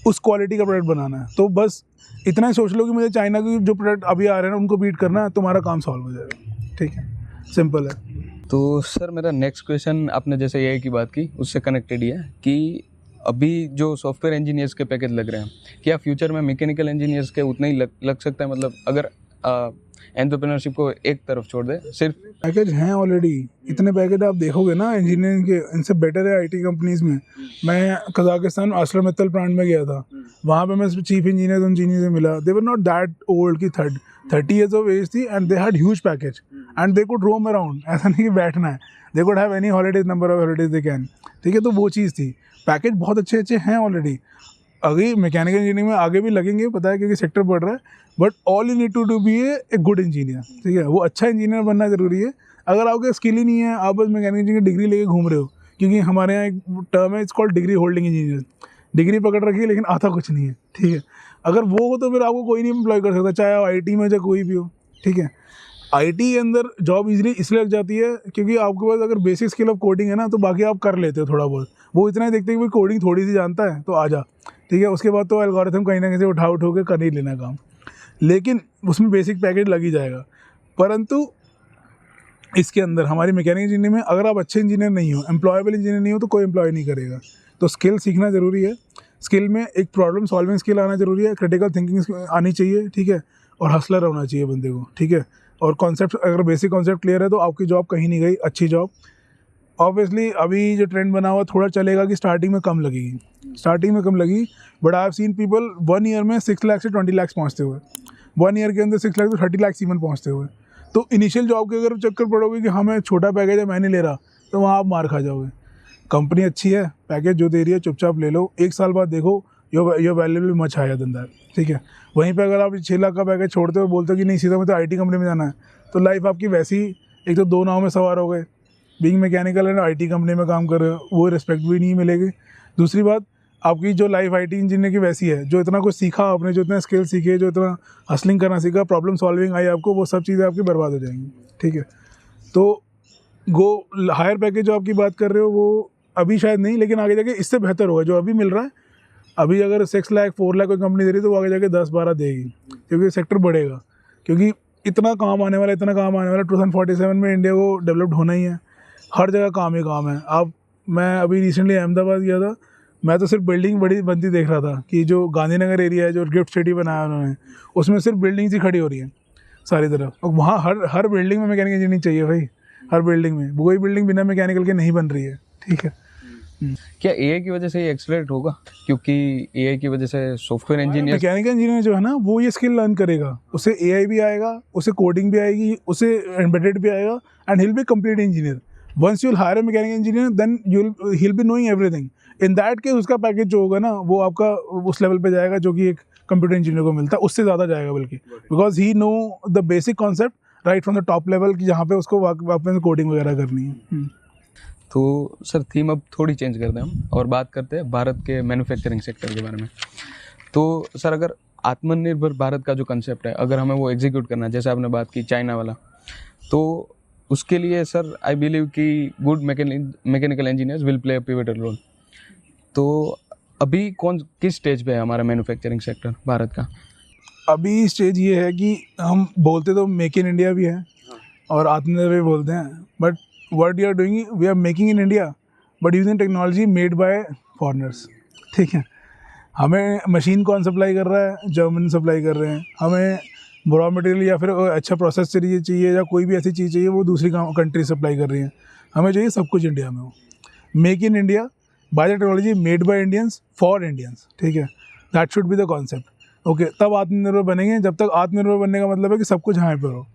उस क्वालिटी का प्रोडक्ट बनाना है। तो बस इतना ही सोच लो कि मुझे चाइना के जो प्रोडक्ट अभी आ रहे हैं ना, उनको बीट करना है, तुम्हारा काम सॉल्व हो जाएगा, ठीक है, सिंपल है। तो सर मेरा नेक्स्ट क्वेश्चन, आपने जैसे AI की बात की उससे कनेक्टेड ही है कि अभी जो सॉफ्टवेयर इंजीनियर्स के पैकेज लग रहे हैं, क्या फ्यूचर में मैकेनिकल इंजीनियर्स के उतना ही लग सकता है? मतलब अगर एंटरप्रेन्योरशिप को एक तरफ छोड़ दे, सिर्फ पैकेज हैं ऑलरेडी, इतने पैकेज आप देखोगे ना इंजीनियरिंग के, इनसे बेटर है IT कंपनीज़ में। मैं कजाकिस्तान आर्सेलरमित्तल प्लांट में गया था, वहाँ पे मैं चीफ इंजीनियर से मिला। दे वर नॉट दैट ओल्ड की 30 years of एज थी, and they had huge package. And they could roam around, ऐसा नहीं कि बैठना है, they could have any holidays, number of holidays they can, ठीक है। तो वो चीज़ थी। पैकेज बहुत अच्छे अच्छे हैं ऑलरेडी, अभी मैकेनिकल इंजीनियरिंग में आगे भी लगेंगे, पता है, क्योंकि सेक्टर बढ़ रहा है, but all you need to do be a good engineer, ठीक है। वो अच्छा इंजीनियर बनना ज़रूरी है। अगर आपके स्किल ही नहीं है, आप बस मैकेनिकल इंजीनियर डिग्री लेके घूम रहे हो, क्योंकि हमारे यहाँ एक टर्म है, it's called degree holding engineer, degree पकड़ रखी है लेकिन आता कुछ नहीं है, ठीक है। अगर वो हो तो फिर आपको कोई नहीं एम्प्लॉय कर सकता, चाहे आप IT में चाहे कोई भी हो, ठीक है। IT के अंदर जॉब इजीली इसलिए लग जाती है क्योंकि आपके पास अगर बेसिक स्किल ऑफ कोडिंग है ना, तो बाकी आप कर लेते हो थोड़ा बहुत। वो इतना ही देखते हैं कि भाई कोडिंग थोड़ी सी जानता है तो आ जा, ठीक है। उसके बाद तो एल्गोरिथम कहीं ना कहीं से उठा के कर ही लेना काम, लेकिन उसमें बेसिक पैकेज लग ही जाएगा। परंतु इसके अंदर हमारी मैकेनिकल इंजीनियरिंग में अगर आप अच्छे इंजीनियर नहीं हो, एम्प्लॉयबल इंजीनियर नहीं हो, तो कोई एम्प्लॉय नहीं करेगा। तो स्किल सीखना ज़रूरी है। स्किल में एक प्रॉब्लम सॉल्विंग स्किल आना ज़रूरी है, क्रिटिकल थिंकिंग आनी चाहिए, ठीक है, और हसलर होना चाहिए बंदे को, ठीक है। और कॉन्सेप्ट, अगर बेसिक कॉन्सेप्ट क्लियर है तो आपकी जॉब कहीं नहीं गई, अच्छी जॉब। ऑब्वियसली अभी जो ट्रेंड बना हुआ थोड़ा चलेगा कि स्टार्टिंग में कम लगेगी, स्टार्टिंग में कम लगी, but I have seen people 1 year में 6 लाख से 20 लाख पहुँचते हुए, 1 ईयर के अंदर 6 लाख से 30 लाख इवन पहुँचते हुए। तो इनिशियल जॉब के अगर चक्कर पड़ोगे कि हमें छोटा पैकेज है, मैं नहीं ले रहा, तो वहाँ आप मार खा जाओगे। कंपनी अच्छी है, पैकेज जो दे रही है चुपचाप ले लो, 1 साल बाद देखो your valuable much higher than that, ठीक है। वहीं पे अगर आप 6 लाख का पैकेज छोड़ते हो, बोलते हो कि नहीं सीधा मुझे IT कंपनी में जाना है, तो लाइफ आपकी वैसी ही, एक तो 2 नाव में सवार हो गए, being mechanical and IT company में काम कर रहे हो, वो रिस्पेक्ट भी नहीं मिलेगी। दूसरी बात, आपकी जो लाइफ IT इंजीनियर की वैसी है, जो इतना कुछ सीखा आपने, जो इतना स्किल सीखे, जो इतना हसलिंग करना सीखा, प्रॉब्लम सॉल्विंग आई आपको, वो सब चीज़ें आपकी बर्बाद हो जाएंगी, ठीक है। तो हायर पैकेज जो आपकी बात कर रहे हो, वो अभी शायद नहीं, लेकिन आगे जाके इससे बेहतर होगा जो अभी मिल रहा है। अभी अगर 6 लाख 4 लाख कोई कंपनी दे रही है, तो वो आगे जाके 10-12 देगी, क्योंकि सेक्टर बढ़ेगा, क्योंकि इतना काम आने वाला, इतना काम आने वाला। 2047 में इंडिया को डेवलप्ड होना ही है, हर जगह काम ही काम है। अब मैं अभी रिसेंटली अहमदाबाद गया था, मैं तो सिर्फ बिल्डिंग बड़ी बनती देख रहा था कि जो गांधीनगर एरिया है, जो गिफ्ट सिटी बनाया उन्होंने, उसमें सिर्फ बिल्डिंग्स ही खड़ी हो रही है सारी तरफ। और वहाँ हर बिल्डिंग में मैकेनिकल इंजीनियरिंग चाहिए भाई, हर बिल्डिंग में। कोई बिल्डिंग बिना मैकेनिकल के नहीं बन रही है, ठीक है। क्या AI की वजह से ये एक्सलेरेट होगा? क्योंकि AI की वजह से सॉफ्टवेयर इंजीनियर, मैकेनिकल इंजीनियर जो है ना, वो ये स्किल लर्न करेगा, उसे AI भी आएगा, उसे कोडिंग भी आएगी, उसे एम्बेडेड भी आएगा, and he'll be complete engineer. Once you'll hire a mechanical engineer, then he'll be knowing everything। In that case उसका पैकेज जो होगा ना, वो आपका उस लेवल पे जाएगा जो कि एक कंप्यूटर इंजीनियर को मिलता है, उससे ज़्यादा जाएगा बल्कि, because he know the basic concept right from the top level, की जहाँ पे उसको वापस कोडिंग वगैरह करनी है। तो सर थीम अब थोड़ी चेंज करते हैं हम और बात करते हैं भारत के मैन्युफैक्चरिंग सेक्टर के बारे में। तो सर अगर आत्मनिर्भर भारत का जो कंसेप्ट है, अगर हमें वो एग्जीक्यूट करना है, जैसे आपने बात की चाइना वाला, तो उसके लिए सर आई बिलीव कि good mechanical engineers will play a pivotal role. तो अभी किस स्टेज पे है हमारा मैन्युफैक्चरिंग सेक्टर भारत का? अभी स्टेज ये है कि हम बोलते तो मेक इन इंडिया भी है और आत्मनिर्भर भी बोलते हैं, but what you are doing, we are making in India but using technology made by foreigners, ठीक है। हमें मशीन कौन सप्लाई कर रहा है? जर्मन सप्लाई कर रहे हैं। हमें रॉ मटेरियल या फिर अच्छा प्रोसेस चाहिए या कोई भी ऐसी चीज़ चाहिए, वो दूसरी कंट्री सप्लाई कर रही है। हमें चाहिए सब कुछ इंडिया में हो, make in India by the technology, made by Indians for Indians, ठीक है। That should be the concept. Okay, तब आत्मनिर्भर बनेंगे। जब तक आत्मनिर्भर बनने का मतलब है कि सब कुछ यहाँ पर हो,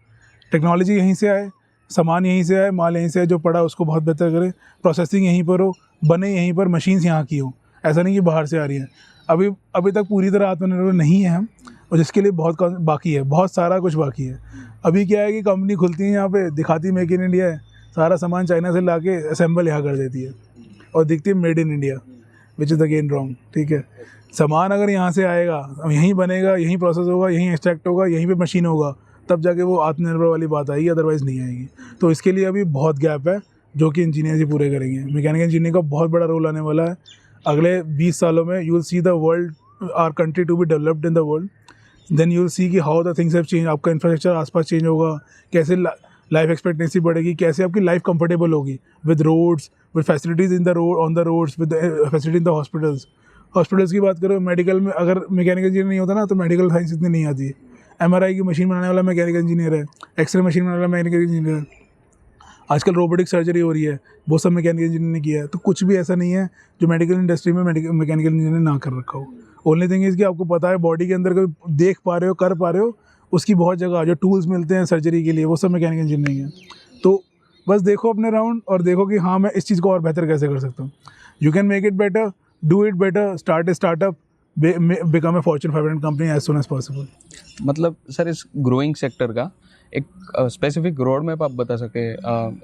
टेक्नोलॉजी यहीं से आए, सामान यहीं से आए, माल यहीं से आए, जो पड़ा उसको बहुत बेहतर करे, प्रोसेसिंग यहीं पर हो, बने यहीं पर, मशीन्स यहाँ की हो, ऐसा नहीं कि बाहर से आ रही है। अभी तक पूरी तरह आत्मनिर्भर नहीं है हम, और जिसके लिए बहुत बाकी है, बहुत सारा कुछ बाकी है। अभी क्या है कि कंपनी खुलती है यहाँ पे, दिखाती मेक इन इंडिया है, सारा सामान चाइना से ला के असेंबल यहाँ कर देती है और दिखती है made in India, which is again wrong, ठीक है। सामान अगर यहाँ से आएगा, यहीं बनेगा, यहीं प्रोसेस होगा, यहीं एक्सट्रैक्ट होगा, यहीं पर मशीन होगा, तब जाके वो आत्मनिर्भर वाली बात आएगी, अदरवाइज़ नहीं आएगी। तो इसके लिए अभी बहुत गैप है, जो कि इंजीनियर्स ही पूरे करेंगे। मैकेनिकल इंजीनियरिंग का बहुत बड़ा रोल आने वाला है अगले 20 सालों में। You will see the world, our country to be developed in the world, then you will see कि how the things have change. आपका इंफ्रास्ट्रक्चर आसपास चेंज होगा, कैसे लाइफ एक्सपेक्टेंसी बढ़ेगी, कैसे आपकी लाइफ कंफर्टेबल होगी, with roads, with facilities in the road, on the roads, with facility in the hospitals की बात करो। मेडिकल में अगर मैकेनिकल इंजीनियर नहीं होता ना, तो मेडिकल साइंस इतनी नहीं आती है। MRI की मशीन बनाने वाला मैकेनिकल इंजीनियर है, एक्सरे मशीन बनाने वाला मैकेनिकल इंजीनियर है, आजकल रोबोटिक सर्जरी हो रही है, वो सब मैकेनिकल इंजीनियर ने किया है। तो कुछ भी ऐसा नहीं है जो मेडिकल इंडस्ट्री में मैकेनिकल इंजीनियर ना कर रखा हो। ओनली थिंग इज़ कि आपको पता है बॉडी के अंदर कोई देख पा रहे हो, कर पा रहे हो, उसकी बहुत जगह जो टूल्स मिलते हैं सर्जरी के लिए वो सब मैकेनिकल इंजीनियरिंग है। तो बस देखो अपने राउंड और देखो कि हाँ मैं इस चीज़ को और बेहतर कैसे कर सकता हूँ। You can make it better, do it better, start a startup, become a fortune 500 company as soon as possible. मतलब सर इस ग्रोइंग सेक्टर का एक स्पेसिफिक रोड मैप आप बता सके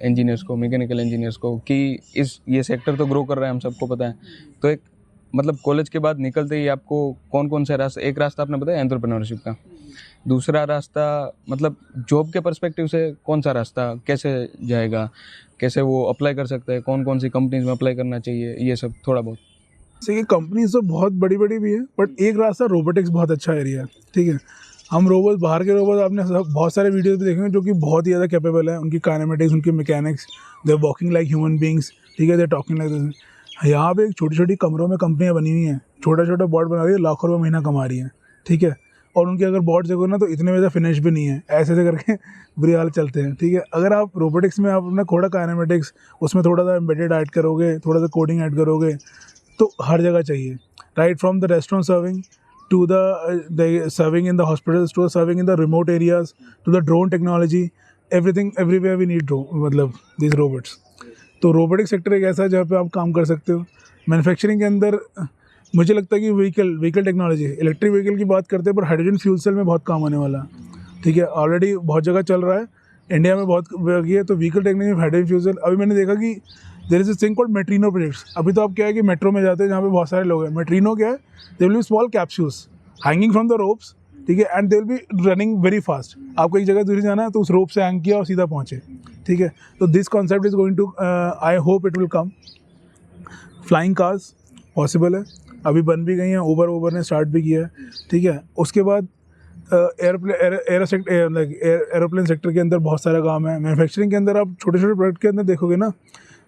इंजीनियर्स को, मैकेनिकल इंजीनियर्स को, कि ये सेक्टर तो ग्रो कर रहा है, हम सबको पता है, तो एक मतलब कॉलेज के बाद निकलते ही आपको कौन कौन से रास्ते, एक रास्ता आपने बताया एंटरप्रेन्योरशिप का, दूसरा रास्ता मतलब जॉब के पर्सपेक्टिव से कौन सा रास्ता कैसे जाएगा, कैसे वो अप्लाई कर सकता है, कौन कौन सी कंपनीज में अप्लाई करना चाहिए, ये सब थोड़ा बहुत। जैसे कि कंपनीज तो बहुत बड़ी बड़ी भी है, बट एक रास्ता रोबोटिक्स बहुत अच्छा एरिया है। ठीक है, हम रोबोट, बाहर के रोबोट आपने बहुत सारे वीडियोस भी देखे हैं जो कि बहुत ही ज़्यादा कैपेबल है, उनकी काइनेमेटिक्स, उनकी mechanics, they are walking like human beings. ठीक है, they are talking like this. यहाँ पे एक छोटी छोटी कमरों में कंपनियाँ बनी हुई हैं, छोटा छोटा बॉट बना रही है, लाखों रुपये महीना कमा रही है। ठीक है, और उनके अगर बॉट देखो ना तो इतने ज़्यादा फिनिश भी नहीं है, ऐसे ऐसे करके बुरे हाल चलते हैं। ठीक है, अगर आप रोबोटिक्स में आप अपना थोड़ा काइनेमेटिक्स, उसमें थोड़ा सा एम्बेडेड ऐड करोगे, थोड़ा सा कोडिंग ऐड करोगे, तो हर जगह चाहिए। Right from the restaurant serving to the serving in the hospitals, to serving in the remote areas, to the drone technology, everything, everywhere we need मतलब these robots। तो robotic sector एक ऐसा है जहाँ पे आप काम कर सकते हो। मैन्युफैक्चरिंग के अंदर मुझे लगता है कि व्हीकल टेक्नोलॉजी, इलेक्ट्रिक व्हीकल की बात करते हैं, पर हाइड्रोजन फ्यूल सेल में बहुत काम आने वाला है। ठीक है, ऑलरेडी बहुत जगह चल रहा है, इंडिया में बहुत है। तो vehicle technology, hydrogen fuel cell, अभी मैंने देखा कि there is a thing called Metrino projects. अभी तो आप क्या है कि मेट्रो में जाते हैं जहाँ पे बहुत सारे लोग हैं, मेट्रिनो क्या है, they will be small capsules hanging from the ropes. ठीक है, and they will be running very fast. आपको एक जगह दूरी जाना है तो उस रोप से हैंग किया और सीधा पहुँचे। ठीक है, तो this concept is going to, I hope it will come. Flying cars possible है, अभी बन भी गई हैं, ओबर ने स्टार्ट भी किया है। ठीक है, उसके बाद एरोप्लेन सेक्टर के अंदर बहुत सारा काम है। मैन्युफैक्चरिंग के अंदर आप छोटे छोटे प्रोडक्ट के अंदर देखोगे ना,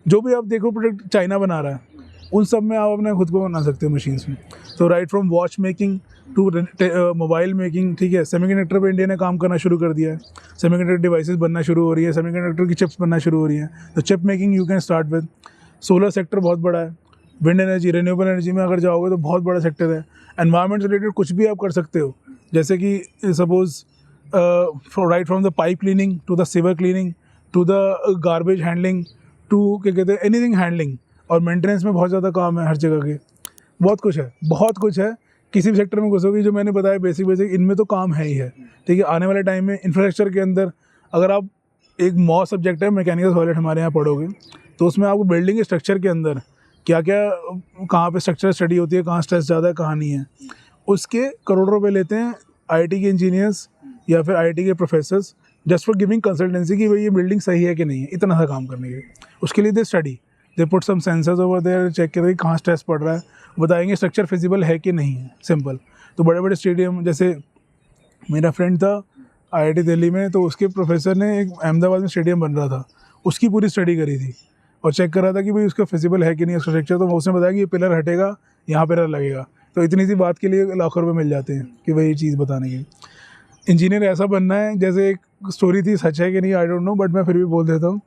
जो भी आप देखो प्रोडक्ट चाइना बना रहा है, उन सब में आप अपने खुद को बना सकते हो मशीन्स में। तो right from watch making to mobile making. ठीक है, सेमीकंडक्टर पे इंडिया ने काम करना शुरू कर दिया है, सेमीकंडक्टर डिवाइसेस बनना शुरू हो रही है, सेमीकंडक्टर की चिप्स बनना शुरू हो रही हैं। तो chip making you can start with. Solar sector बहुत बड़ा है, विंड एनर्जी, रिन्यूएबल एनर्जी में अगर जाओगे तो बहुत बड़ा सेक्टर है। एनवायरनमेंट रिलेटेड कुछ भी आप कर सकते हो, जैसे कि suppose right from the pipe cleaning to the sewer cleaning to the garbage handling to क्या कहते हैं एनीथिंग हैंडलिंग, और मेंटेनेंस में बहुत ज़्यादा काम है हर जगह के। बहुत कुछ है। किसी भी सेक्टर में घुसोगे, जो मैंने बताया बेसिक इनमें तो काम है ही है। ठीक है, आने वाले टाइम में इंफ्रास्ट्रक्चर के अंदर अगर आप एक मॉ सब्जेक्ट है मैकेनिकल सॉलिड हमारे यहाँ पढ़ोगे, तो उसमें आपको बिल्डिंग के स्ट्रक्चर के अंदर क्या क्या, कहाँ पे स्ट्रक्चर स्टडी होती है, कहाँ स्ट्रेस ज़्यादा है, कहाँ नहीं है, उसके करोड़ों रुपए लेते हैं आईआईटी के इंजीनियर्स या फिर आईआईटी के professors, just for giving consultancy कि भाई ये बिल्डिंग सही है कि नहीं है, इतना सा काम करने के। उसके लिए they study, they put some sensors over there, check करेंगे कहाँ स्ट्रेस पड़ रहा है, बताएंगे स्ट्रक्चर फिजिबल है कि नहीं है, सिंपल। तो बड़े बड़े स्टेडियम, जैसे मेरा फ्रेंड था आईआईटी दिल्ली में, तो उसके प्रोफेसर ने एक अहमदाबाद में स्टेडियम बन रहा था, उसकी पूरी स्टडी करी थी और चेक कर रहा था कि भाई उसका फिजिबल है कि नहीं उसका स्ट्रक्चर। तो उसने बताया कि ये पिलर हटेगा, यहाँ पिलर लगेगा। तो इतनी सी बात के लिए लाखों रुपये मिल जाते हैं कि भाई ये चीज़ बताने के। इंजीनियर ऐसा बनना है, जैसे एक स्टोरी थी, सच है कि नहीं आई डोंट नो, बट मैं फिर भी बोल देता हूँ।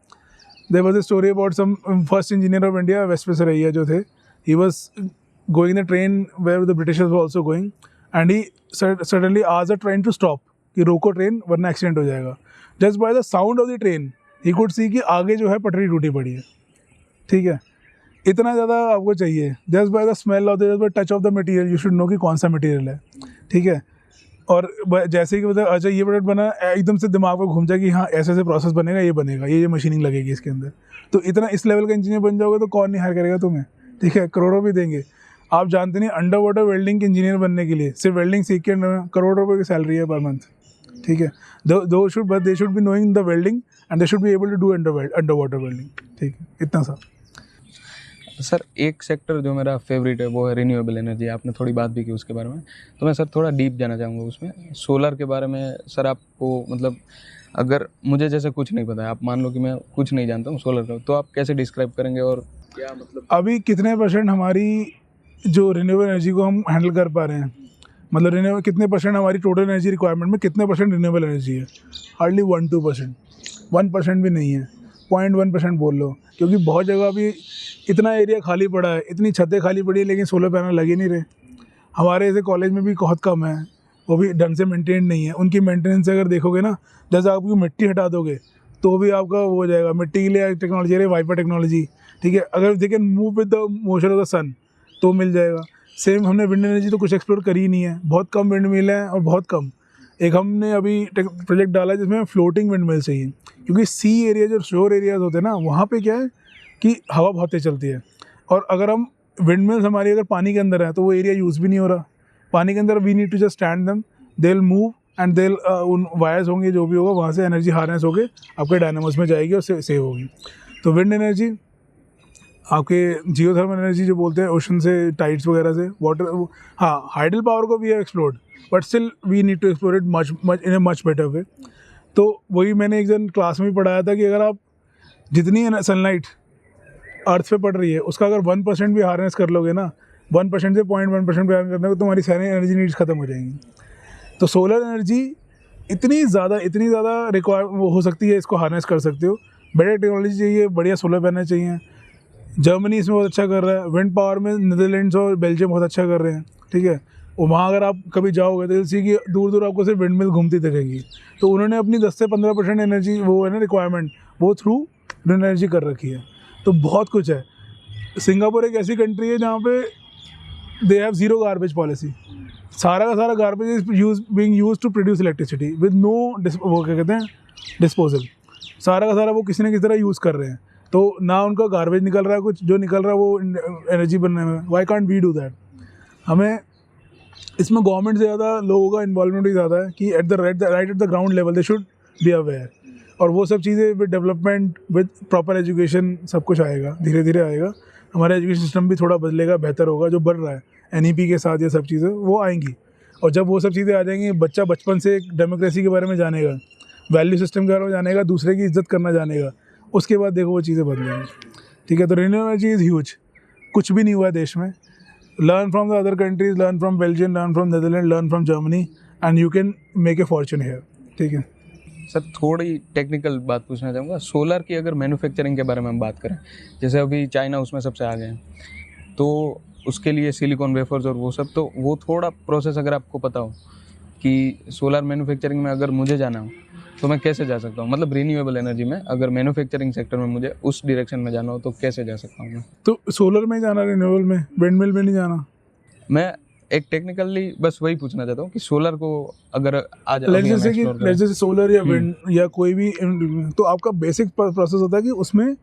There was a story about some first engineer of India, Visvesvaraya जो थे, he was going the train where the Britishers were also going, and he suddenly asked the train to stop, कि रोको ट्रेन वरना एक्सीडेंट हो जाएगा। Just by the sound of the train he could see कि आगे जो है पटरी टूटी पड़ी है। ठीक है, इतना ज़्यादा आपको चाहिए। Just by the smell of the, just by touch of the material you should know कि कौन सा मटेरियल है। ठीक है, और जैसे कि मतलब अच्छा ये प्रोडक्ट बना, एकदम से दिमाग में घूम जाए कि हाँ ऐसे ऐसे प्रोसेस बनेगा, ये बनेगा, ये मशीनिंग लगेगी इसके अंदर। तो इतना इस लेवल का इंजीनियर बन जाओगे तो कौन नहीं हायर करेगा तुम्हें। ठीक है, करोड़ों भी देंगे। आप जानते नहीं, अंडर वाटर वेल्डिंग के इंजीनियर बनने के लिए सिर्फ वेल्डिंग सीख के करोड़ रुपये की सैलरी है पर मंथ। ठीक है, they should be knowing the welding and they should be able to do under water welding. ठीक है, इतना सा। सर एक सेक्टर जो मेरा फेवरेट है वो है रिन्यूएबल एनर्जी, आपने थोड़ी बात भी की उसके बारे में, तो मैं सर थोड़ा डीप जाना चाहूँगा उसमें। सोलर के बारे में सर आपको मतलब, अगर मुझे जैसे कुछ नहीं पता है, आप मान लो कि मैं कुछ नहीं जानता हूँ सोलर का, तो आप कैसे डिस्क्राइब करेंगे और क्या मतलब अभी कितने परसेंट हमारी जो रिन्यूएबल एनर्जी को हम हैंडल कर पा रहे हैं, मतलब रिन्यूएबल कितने परसेंट हमारी टोटल एनर्जी रिक्वायरमेंट में कितने परसेंट रिन्यूएबल एनर्जी है? हार्डली 1-2%, 1% भी नहीं है, 0.1% बोल लो। क्योंकि बहुत जगह अभी इतना एरिया खाली पड़ा है, इतनी छतें खाली पड़ी है, लेकिन सोलर पैनल लग ही नहीं रहे। हमारे ऐसे कॉलेज में भी बहुत कम है, वो भी ढंग से मेंटेन नहीं है। उनकी मेंटेनेंस अगर देखोगे ना, जैसे आपकी मिट्टी हटा दोगे तो भी आपका वो हो जाएगा। मिट्टी के लिए टेक्नोलॉजी है, वाइपर टेक्नोलॉजी, ठीक है। अगर they can move with the motion of the sun तो मिल जाएगा। सेम हमने विंड एनर्जी तो कुछ एक्सप्लोर करी ही नहीं है, बहुत कम विंड मिल हैं और बहुत कम। एक हमने अभी प्रोजेक्ट डाला है जिसमें फ्लोटिंग विंड मिल चाहिए, क्योंकि सी एरिया जो शोर एरियाज होते हैं ना, वहाँ पे क्या है कि हवा बहुत तेज चलती है, और अगर हम विंड मिल्स हमारी अगर पानी के अंदर है तो वो एरिया यूज़ भी नहीं हो रहा। पानी के अंदर we need to just stand them, they will move and they उन वायर्स होंगे, जो भी होगा वहाँ से एनर्जी हार्नेस होके आपके डायनामोस में जाएगी और सेव होगी। तो विंड एनर्जी, आपके जियोथर्मल एनर्जी जो बोलते हैं ओशन से, टाइड्स वगैरह से, वाटर, हाँ हाइडल पावर को we have explored, but still we need to explore it much in a much better way. तो वही मैंने एक दिन क्लास में पढ़ाया था कि अगर आप जितनी सनलाइट अर्थ पे पड़ रही है उसका अगर 1% भी हार्नेस कर लोगे ना, 1% से 0.1% भी हार्नेस करने को, तुम्हारी सारी एनर्जी नीड्स खत्म हो जाएंगी। तो सोलर एनर्जी इतनी ज़्यादा रिक्वायर हो सकती है, इसको हार्नेस कर सकते हो। बेटर टेक्नोलॉजी चाहिए, बढ़िया सोलर पैनल चाहिए। जर्मनी इसमें बहुत अच्छा कर रहा है, विंड पावर में नीदरलैंड्स और बेल्जियम बहुत अच्छा कर रहे हैं, ठीक है। और वहाँ अगर आप कभी जाओगे तो जैसे कि दूर दूर आपको सिर्फ विंड मिल घूमती दिखेगी। तो उन्होंने अपनी 10 से 15% एनर्जी, वो है ना रिक्वायरमेंट, वो थ्रू विंड एनर्जी कर रखी है। तो बहुत कुछ है। सिंगापुर एक ऐसी कंट्री है जहाँ पे they have zero garbage policy. सारा का सारा garbage is being used to produce electricity with no वो क्या कहते हैं डिस्पोजल। सारा का सारा वो किसी न किसी तरह यूज़ कर रहे हैं। तो ना उनका गार्बेज निकल रहा है, कुछ जो निकल रहा है वो एनर्जी बनने में। Why can't we do that? हमें इसमें गवर्नमेंट से ज़्यादा लोगों का इन्वॉल्वमेंट भी ज़्यादा है कि at the right at the ground level they should be aware. और वो सब चीज़ें with development, with proper education, सब कुछ आएगा, धीरे धीरे आएगा। हमारा एजुकेशन सिस्टम भी थोड़ा बदलेगा, बेहतर होगा, जो बढ़ रहा है NEP के साथ। ये सब चीज़ें वो आएंगी, और जब वो सब चीज़ें आ जाएंगी, बच्चा बचपन से एक डेमोक्रेसी के बारे में जानेगा, वैल्यू सिस्टम के बारे में जानेगा, दूसरे की इज्जत करना जानेगा, उसके बाद देखो वो चीज़ें बदलेंगी, ठीक है। तो रिन्यूएबल एनर्जी इज़ ह्यूज। कुछ भी नहीं हुआ है देश में। Learn from the other countries, learn from Belgium, learn from Netherland, learn from Germany, and you can make a fortune here, ठीक है। सर थोड़ी टेक्निकल बात पूछना चाहूँगा। सोलर की अगर मैन्युफैक्चरिंग के बारे में हम बात करें, जैसे अभी चाइना उसमें सबसे आगे हैं, तो उसके लिए सिलिकॉन वेफर्स और वो सब, तो वो थोड़ा प्रोसेस अगर आपको पता हो कि सोलर मैन्युफैक्चरिंग में अगर मुझे जाना हो तो मैं कैसे जा सकता हूँ? मतलब रिन्यूएबल एनर्जी में अगर मैन्युफैक्चरिंग सेक्टर में मुझे उस डायरेक्शन में जाना हो तो कैसे जा सकता हूँ मैं? तो सोलर में जाना, रिन्यूएबल में, विंड मिल में नहीं जाना। मैं एक टेक्निकली बस वही पूछना चाहता हूँ कि सोलर को अगर आज जैसे सोलर या विंड या कोई भी, तो आपका बेसिक प्रोसेस होता है कि उसमें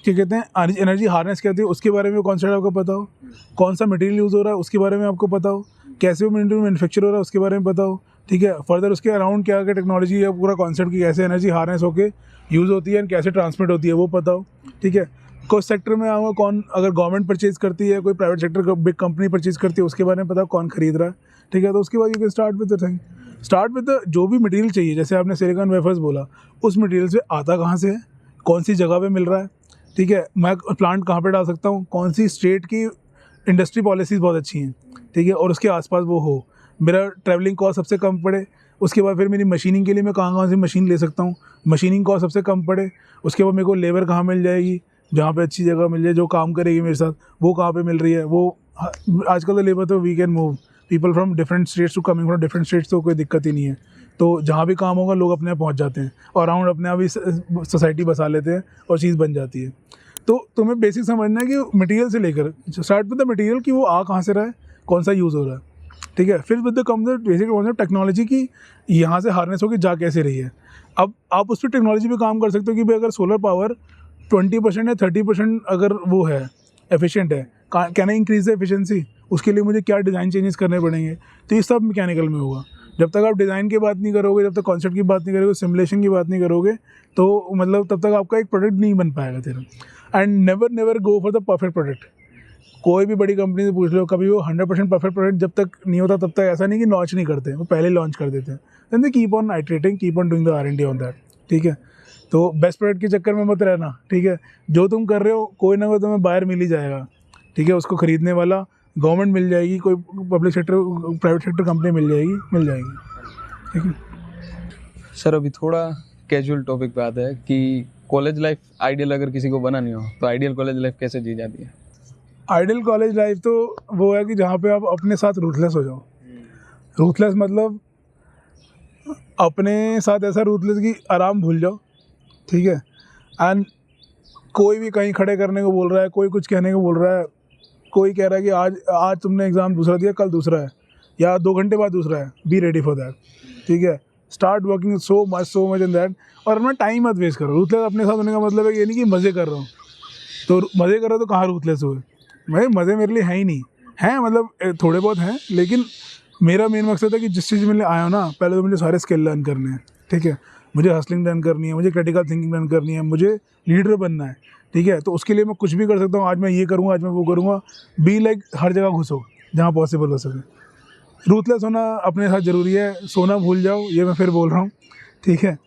क्या कहते हैं एनर्जी हार्नेस कहते हैं, उसके बारे में कॉन्सेप्ट आपको पता हो, कौन सा मटेरियल यूज़ हो रहा है उसके बारे में आपको पता हो, कैसे वो मटेरियल मैन्युफैक्चर हो रहा है उसके बारे में पता हो, ठीक है। फर्दर उसके अराउंड क्या क्या टेक्नोलॉजी है, पूरा कॉन्सेप्ट की कैसे एनर्जी हार्नेस होकर यूज़ होती है एंड कैसे ट्रांसमिट होती है वो पता हो, ठीक है। कोई सेक्टर में आऊँगा, कौन अगर गवर्नमेंट परचेज करती है, कोई private sector big company purchase करती है, उसके बारे में पता कौन खरीद रहा है, ठीक है। तो उसके बाद you can start with the thing, start with the जो भी मटेरियल चाहिए। जैसे आपने सिलिकॉन वेफर्स बोला, उस मटेरियल से आता कहाँ से है, कौन सी जगह पे मिल रहा है, ठीक है। मैं प्लांट कहाँ पे डाल सकता हूँ, कौन सी स्टेट की इंडस्ट्री पॉलिसीज़ बहुत अच्छी हैं, ठीक है, और उसके आसपास वो हो, मेरा ट्रैवलिंग कॉस्ट सबसे कम पड़े। उसके बाद फिर मेरी मशीनिंग के लिए मैं कहाँ सी मशीन ले सकता हूँ, मशीनिंग कॉस्ट सबसे कम पड़े। उसके बाद मेरे को लेबर कहाँ मिल जाएगी, जहाँ पे अच्छी जगह मिल जाए, जो काम करेगी मेरे साथ, वो कहाँ पे मिल रही है। वो आजकल तो लेबर तो we can move people from different states to coming from different states, तो कोई दिक्कत ही नहीं है। तो जहाँ भी काम होगा लोग अपने आप पहुँच जाते हैं, और अराउंड अपने आप ही सोसाइटी बसा लेते हैं और चीज़ बन जाती है। तो तुम्हें बेसिक समझना है कि मटेरियल से लेकर स्टार्ट विद द मटेरियल कि वो आ कहाँ से रहा है, कौन सा यूज़ हो रहा है, ठीक है। फिर with the concept, basic concept technology की यहाँ से हार्नेस होकर जा कैसे रही है। अब आप उस पर टेक्नोलॉजी पे काम कर सकते हो कि भाई अगर सोलर पावर 20% या 30% अगर वो है एफिशिएंट है, can I increase the efficiency, उसके लिए मुझे क्या डिज़ाइन चेंजेस करने पड़ेंगे। तो ये सब मैकेनिकल में होगा। जब तक आप डिज़ाइन की बात नहीं करोगे, जब तक कॉन्सेप्ट की बात नहीं करोगे, सिमुलेशन की बात नहीं करोगे, तो मतलब तब तक आपका एक प्रोडक्ट नहीं बन पाएगा तेरा। And never go for the perfect product. कोई भी बड़ी कंपनी से पूछ लो, कभी वो 100% परफेक्ट प्रोडक्ट जब तक नहीं होता तब तक ऐसा नहीं कि लॉन्च नहीं करते, वो पहले लॉन्च कर देते हैं। Then they keep on iterating, keep on doing the R&D on that, ठीक है। तो बेस्ट प्रोडक्ट के चक्कर में मत रहना, ठीक है। जो तुम कर रहे हो कोई ना कोई तुम्हें बायर मिल ही जाएगा, ठीक है। उसको खरीदने वाला गवर्नमेंट मिल जाएगी, कोई public sector private sector company मिल जाएगी, ठीक है। सर अभी थोड़ा कैजुअल टॉपिक पे आता है कि कॉलेज लाइफ आइडियल अगर किसी को बनानी हो तो आइडियल कॉलेज लाइफ कैसे जी जाती है? आइडियल कॉलेज लाइफ तो वो है कि जहाँ पे आप अपने साथ रूथलेस हो जाओ। रूथलेस मतलब अपने साथ ऐसा रूथलेस कि आराम भूल जाओ, ठीक है। एंड कोई भी कहीं खड़े करने को बोल रहा है, कोई कुछ कहने को बोल रहा है, कोई कह रहा है कि आज तुमने एग्ज़ाम दूसरा दिया, कल दूसरा है, या 2 घंटे बाद दूसरा है, बी रेडी फॉर दैट, ठीक है। Start working so much in that. और अपना टाइम मत वेस्ट करो। रूथलेस अपने साथ होने का मतलब है कि ये नहीं कि मज़े कर रहा हूँ, तो मज़े कर रहा हो तो कहाँ रूथलेस हुए। भाई मज़े मेरे लिए हैं ही नहीं, हैं मतलब थोड़े बहुत हैं, लेकिन मेरा मेन मकसद है कि जिस चीज़ में लिए आया हो ना, पहले तो मुझे सारे स्किल लर्न करने हैं, ठीक है। मुझे हसलिंग लर्न करनी है, मुझे क्रिटिकल थिंकिंग लर्न करनी है, मुझे लीडर बनना है, ठीक है। तो उसके लिए मैं कुछ भी कर सकता हूँ। आज मैं ये करूँगा, आज मैं वो करूँगा। बी लाइक हर जगह घुसो जहाँ पॉसिबल हो सके। रूथलेस होना अपने साथ ज़रूरी है, सोना भूल जाओ, ये मैं फिर बोल रहा हूँ, ठीक है।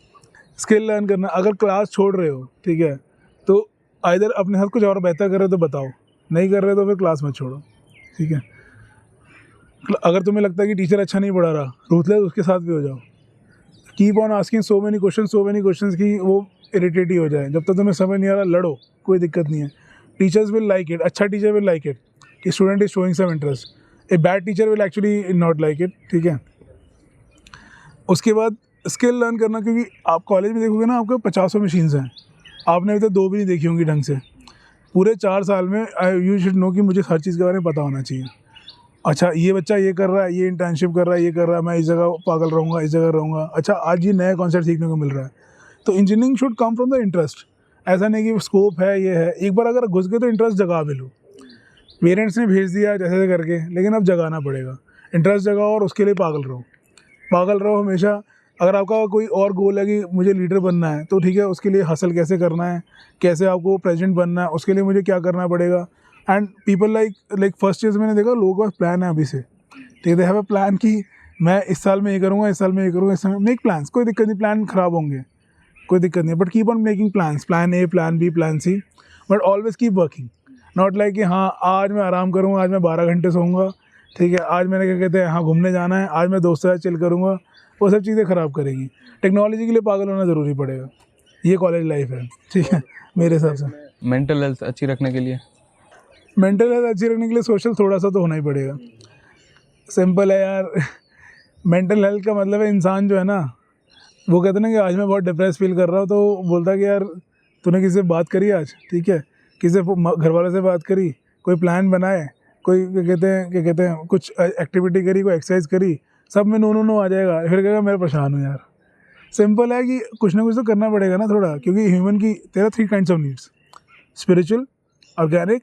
स्किल लर्न करना, अगर क्लास छोड़ रहे हो, ठीक है, तो आइदर अपने साथ कुछ और बेहतर कर रहे हो तो बताओ, नहीं कर रहे तो फिर क्लास मत छोड़ो, ठीक है। अगर तुम्हें लगता है कि टीचर अच्छा नहीं पढ़ा रहा, रूथलेस उसके साथ भी हो जाओ। Keep on asking so many question कि वो इरिटेट ही हो जाए। जब तक तुम्हें समझ नहीं आ रहा, लड़ो, कोई दिक्कत नहीं है। टीचर्स विल लाइक इट, अच्छा टीचर विल लाइक इट कि student is showing some interest. A bad teacher will actually not like it, ठीक है। उसके बाद स्किल लर्न करना, क्योंकि आप कॉलेज में देखोगे ना, आपके 50 मशीन्स हैं, आपने अभी तक 2 भी नहीं देखी होंगी ढंग से। पूरे 4 साल में यू शुड नो कि मुझे हर चीज़ के बारे में पता होना चाहिए। अच्छा ये बच्चा ये कर रहा है, ये इंटर्नशिप कर रहा है, ये कर रहा है, मैं इस जगह पागल रहूँगा, इस जगह रहूँगा। अच्छा आज ये नया कॉन्सेप्ट सीखने को मिल रहा है। तो engineering should come from the interest. ऐसा नहीं कि स्कोप है, ये है, एक बार अगर घुस गए तो इंटरेस्ट जगा भी लो। पेरेंट्स ने भेज दिया जैसे जैसे करके, लेकिन अब जगाना पड़ेगा। इंटरेस्ट जगाओ और उसके लिए पागल रहो हमेशा। अगर आपका कोई और गोल है कि मुझे लीडर बनना है, तो ठीक है, उसके लिए हसल कैसे करना है, कैसे आपको प्रेसिडेंट बनना है, उसके लिए मुझे क्या करना पड़ेगा। And people like first year मैंने देखा लोगों के पास प्लान है अभी से, ठीक है। दे हैव अ प्लान कि मैं इस साल में ये करूँगा, इस साल में ये करूँगा, इस साल में मेक प्लान्स। कोई दिक्कत नहीं, प्लान ख़राब होंगे, कोई दिक्कत नहीं, but keep on making plans, plan A, plan B, plan C, but always keep working. Not like कि हाँ आज मैं आराम करूँगा, आज मैं 12 घंटे सोऊंगा, ठीक है, आज मैंने क्या कहते हैं हाँ घूमने जाना है, आज मैं दोस्तों के साथ चिल करूँगा। वो सब चीज़ें ख़राब करेंगी। टेक्नोलॉजी के लिए पागल होना ज़रूरी पड़ेगा। ये कॉलेज लाइफ है, ठीक है, मेरे हिसाब से। मेंटल हेल्थ अच्छी रखने के लिए मेंटल हेल्थ अच्छी रखने के लिए सोशल थोड़ा सा तो होना ही पड़ेगा। सिंपल है यार। मेंटल हेल्थ का मतलब है इंसान जो है ना, वो कहते हैं ना कि आज मैं बहुत डिप्रेस फील कर रहा हूँ, तो बोलता है कि यार तूने किसी से बात करी आज, ठीक है, किसी से घर वालों से बात करी, कोई प्लान बनाए, कोई क्या कहते हैं कुछ एक्टिविटी करी, कोई एक्सरसाइज करी, सब में नो आ जाएगा। फिर कहेगा मैं परेशान हूँ यार। सिंपल है कि कुछ ना कुछ तो करना पड़ेगा ना थोड़ा, क्योंकि ह्यूमन की there are 3 kinds of needs: spiritual, organic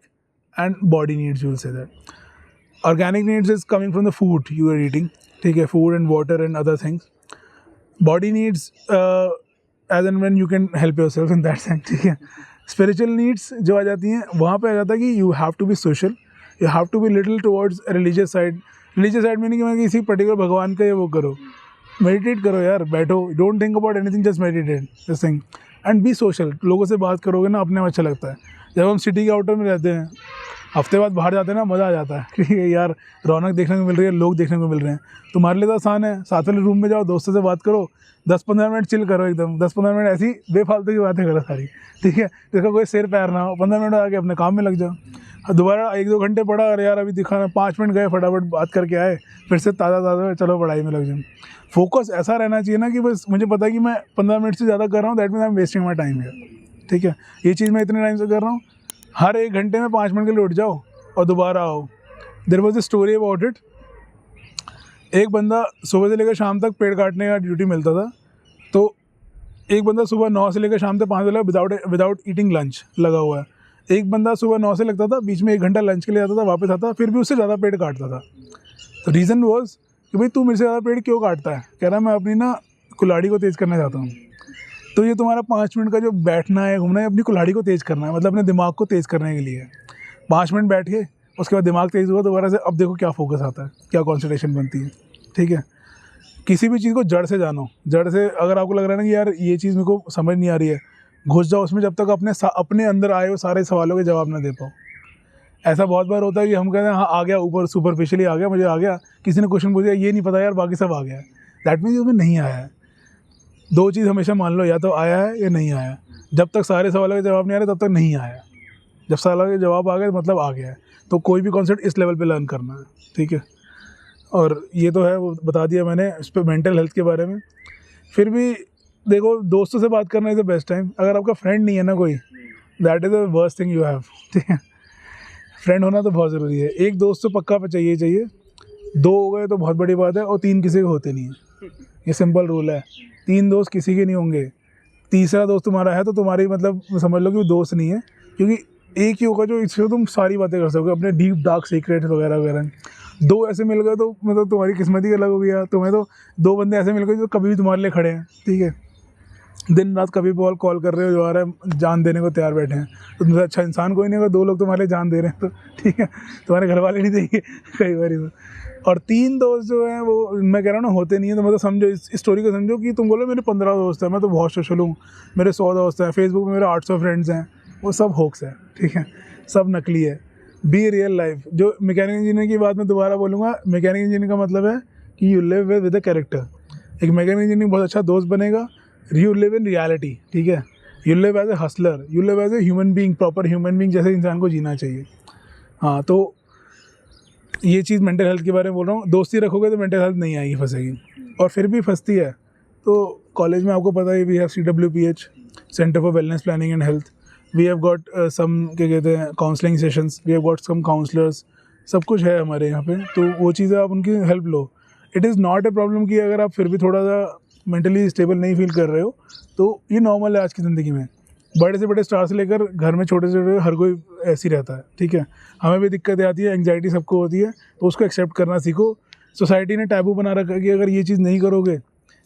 and body needs. You will say that organic needs is coming from the food you are eating, ठीक है, food and water and other things. Body needs as and when you can help yourself in that sense, ठीक है। Spiritual needs जो आ जाती हैं, वहाँ पे आ जाता है कि you have to be social, you have to be little towards religious side. Religious side meaning कि मैं किसी पर्टिकुलर भगवान का ये वो करो, मेडिटेट करो यार, बैठो, don't think about anything, just meditate this thing and be social. लोगों से बात करोगे ना, अपने में अच्छा लगता है। जब हम सिटी के आउटर में रहते हैं, हफ्ते बाद बाहर जाते हैं ना, मज़ा आ जाता है, ठीक है यार, रौनक देखने को मिल रही है, लोग देखने को मिल रहे हैं। तुम्हारे लिए तो आसान है, साथ वाले रूम में जाओ, दोस्तों से बात करो, 10-15 मिनट चिल करो, एकदम 10-15 मिनट ऐसी बेफालतू की बातें करो सारी, ठीक है, जिसका कोई सिर पैर ना हो। 15 मिनट आके अपने काम में लग जाओ। दोबारा 1-2 घंटे पढ़ा, अरे यार अभी दिखाना, 5 मिनट गए, फटाफट बात करके आए, फिर से ताज़ा चलो पढ़ाई में लग जाओ। फोकस ऐसा रहना चाहिए ना कि बस मुझे पता है कि मैं 15 मिनट से ज़्यादा कर रहा हूँ, that means I am wasting my time है, ठीक है। ये चीज़ मैं इतने टाइम से कर रहा हूँ, हर 1 घंटे में 5 मिनट के लिए उठ जाओ और दोबारा आओ। There was a story about it. एक बंदा सुबह से लेकर शाम तक पेड़ काटने का ड्यूटी मिलता था, तो एक बंदा सुबह 9 से लेकर शाम तक 5 बजे विदाउट ईटिंग लंच लगा हुआ है। एक बंदा सुबह 9 से लगता था, बीच में 1 घंटा लंच के लिए आता था, वापस आता, फिर भी उससे ज़्यादा पेड़ काटता था। तो रीज़न वॉज कि भाई तू मेरे से ज़्यादा पेड़ क्यों काटता है? कह रहा मैं अपनी ना कुल्हाड़ी को तेज़ करना चाहता हूँ। तो ये तुम्हारा 5 मिनट का जो बैठना है, घूमना है, अपनी कुल्हाड़ी को तेज़ करना है, मतलब अपने दिमाग को तेज़ करने के लिए। 5 मिनट बैठ के उसके बाद दिमाग तेज़ हुआ दोबारा से, अब देखो क्या फोकस आता है, क्या कॉन्सेंट्रेशन बनती है, ठीक है। किसी भी चीज़ को जड़ से जानो। जड़ से अगर आपको लग रहा है ना कि यार ये चीज़ मेरे को समझ नहीं आ रही है, घुस जाओ उसमें, जब तक अपने अंदर आए हो सारे सवालों के जवाब ना दे पाओ। ऐसा बहुत बार होता है कि हम कहते हैं हाँ आ गया, ऊपर सुपरफिशियली आ गया, मुझे आ गया, किसी ने क्वेश्चन पूछा, ये नहीं पता यार, बाकी सब आ गया है, दैट मीन्स उसमें नहीं आया है। 2 चीज़ हमेशा मान लो, या तो आया है या नहीं आया। जब तक सारे सवालों के जवाब नहीं आ रहे तब तक नहीं आया। जब सवालों के जवाब आ गए मतलब आ गया है। तो कोई भी कॉन्सेप्ट इस लेवल पे लर्न करना है, ठीक है। और ये तो है, वो बता दिया मैंने इस पर मेंटल हेल्थ के बारे में। फिर भी देखो, दोस्तों से बात करना इज़ द बेस्ट टाइम। अगर आपका फ्रेंड नहीं है ना कोई, that is the worst thing you have, ठीक है। फ्रेंड होना तो बहुत ज़रूरी है, एक दोस्त तो पक्का चाहिए चाहिए। 2 हो गए तो बहुत बड़ी बात है, और 3 किसी के होते नहीं है, ये सिंपल रूल है। 3 दोस्त किसी के नहीं होंगे, तीसरा दोस्त तुम्हारा है तो तुम्हारी मतलब समझ लो कि वो दोस्त नहीं है, क्योंकि एक ही होगा जो इससे तुम सारी बातें कर सकोगे, अपने डीप डार्क सीक्रेट वगैरह वगैरह। 2 ऐसे मिल गए तो मतलब तुम्हारी किस्मत ही अलग हो गया। तुम्हें तो 2 बंदे ऐसे मिल गए जो कभी भी तुम्हारे लिए खड़े हैं, ठीक है। दिन रात कभी कॉल कर रहे हो, जो आ रहा है जान देने को तैयार बैठे हैं, तो तुमसे अच्छा इंसान कोई नहीं। अगर 2 लोग तुम्हारे लिए जान दे रहे हैं तो ठीक है, तुम्हारे घर वाले नहीं देंगे कई बार तो। और 3 दोस्त जो हैं वो, मैं कह रहा हूँ ना, होते नहीं है। तो मतलब समझो, इस स्टोरी को समझो कि तुम बोलो मेरे 15 दोस्त हैं, मैं तो बहुत सोशल हूँ, मेरे 100 दोस्त हैं, फेसबुक में मेरे 800 फ्रेंड्स हैं, वो सब होक्स है, ठीक है, सब नकली है। Be real life. जो मैकेनिकल इंजीनियरिंग की बात मैं दोबारा बोलूँगा, मैकेनिकल इंजीनियरिंग का मतलब है कि you live with a character. एक मैकेनिकल इंजीनियरिंग बहुत अच्छा दोस्त बनेगा, यू लिव इन रियलिटी, ठीक है। You live as a hustler, you live as a human being, proper human being जैसे इंसान को जीना चाहिए। हाँ, तो ये चीज़ मेंटल हेल्थ के बारे में बोल रहा हूँ। दोस्ती रखोगे तो मेंटल हेल्थ नहीं आएगी, फंसेगी, और फिर भी फंसती है। तो कॉलेज में आपको पता है, we have CWPH, centre for wellness planning and health. We have got some, क्या कहते हैं, counselling sessions, we have got some counsellors, सब कुछ है हमारे यहाँ पे। तो वो चीज़ें आप उनकी help low. It is not a problem कि अगर आप फिर भी थोड़ा सा मेंटली स्टेबल नहीं फील कर रहे हो, तो ये नॉर्मल है आज की ज़िंदगी में। बड़े से बड़े स्टार से लेकर घर में छोटे से छोटे हर कोई ऐसी रहता है, ठीक है। हमें भी दिक्कतें आती है, एंग्जाइटी सबको होती है, तो उसको एक्सेप्ट करना सीखो। सोसाइटी ने टैबू बना रखा है कि अगर ये चीज़ नहीं करोगे,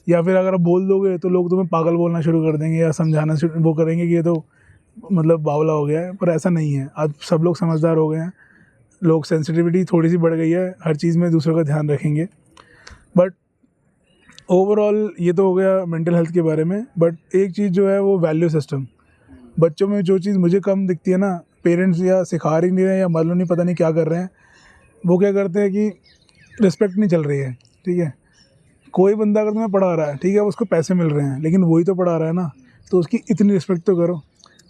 या फिर अगर आप बोल दोगे, तो लोग तुम्हें पागल बोलना शुरू कर देंगे, या समझाना वो करेंगे कि ये तो मतलब बावला हो गया है। पर ऐसा नहीं है, अब सब लोग समझदार हो गए हैं, लोग सेंसिटिविटी थोड़ी सी बढ़ गई है, हर चीज़ में दूसरों का ध्यान रखेंगे। बट ओवरऑल ये तो हो गया मेंटल हेल्थ के बारे में। बट एक चीज़ जो है वो वैल्यू सिस्टम। बच्चों में जो चीज़ मुझे कम दिखती है ना, पेरेंट्स या सिखा रही नहीं रहे हैं, या मालूम नहीं पता नहीं क्या कर रहे हैं, वो क्या करते हैं कि रिस्पेक्ट नहीं चल रही है, ठीक है। कोई बंदा अगर तुम्हें पढ़ा रहा है, ठीक है, उसको पैसे मिल रहे हैं, लेकिन वही तो पढ़ा रहा है ना, तो उसकी इतनी रिस्पेक्ट तो करो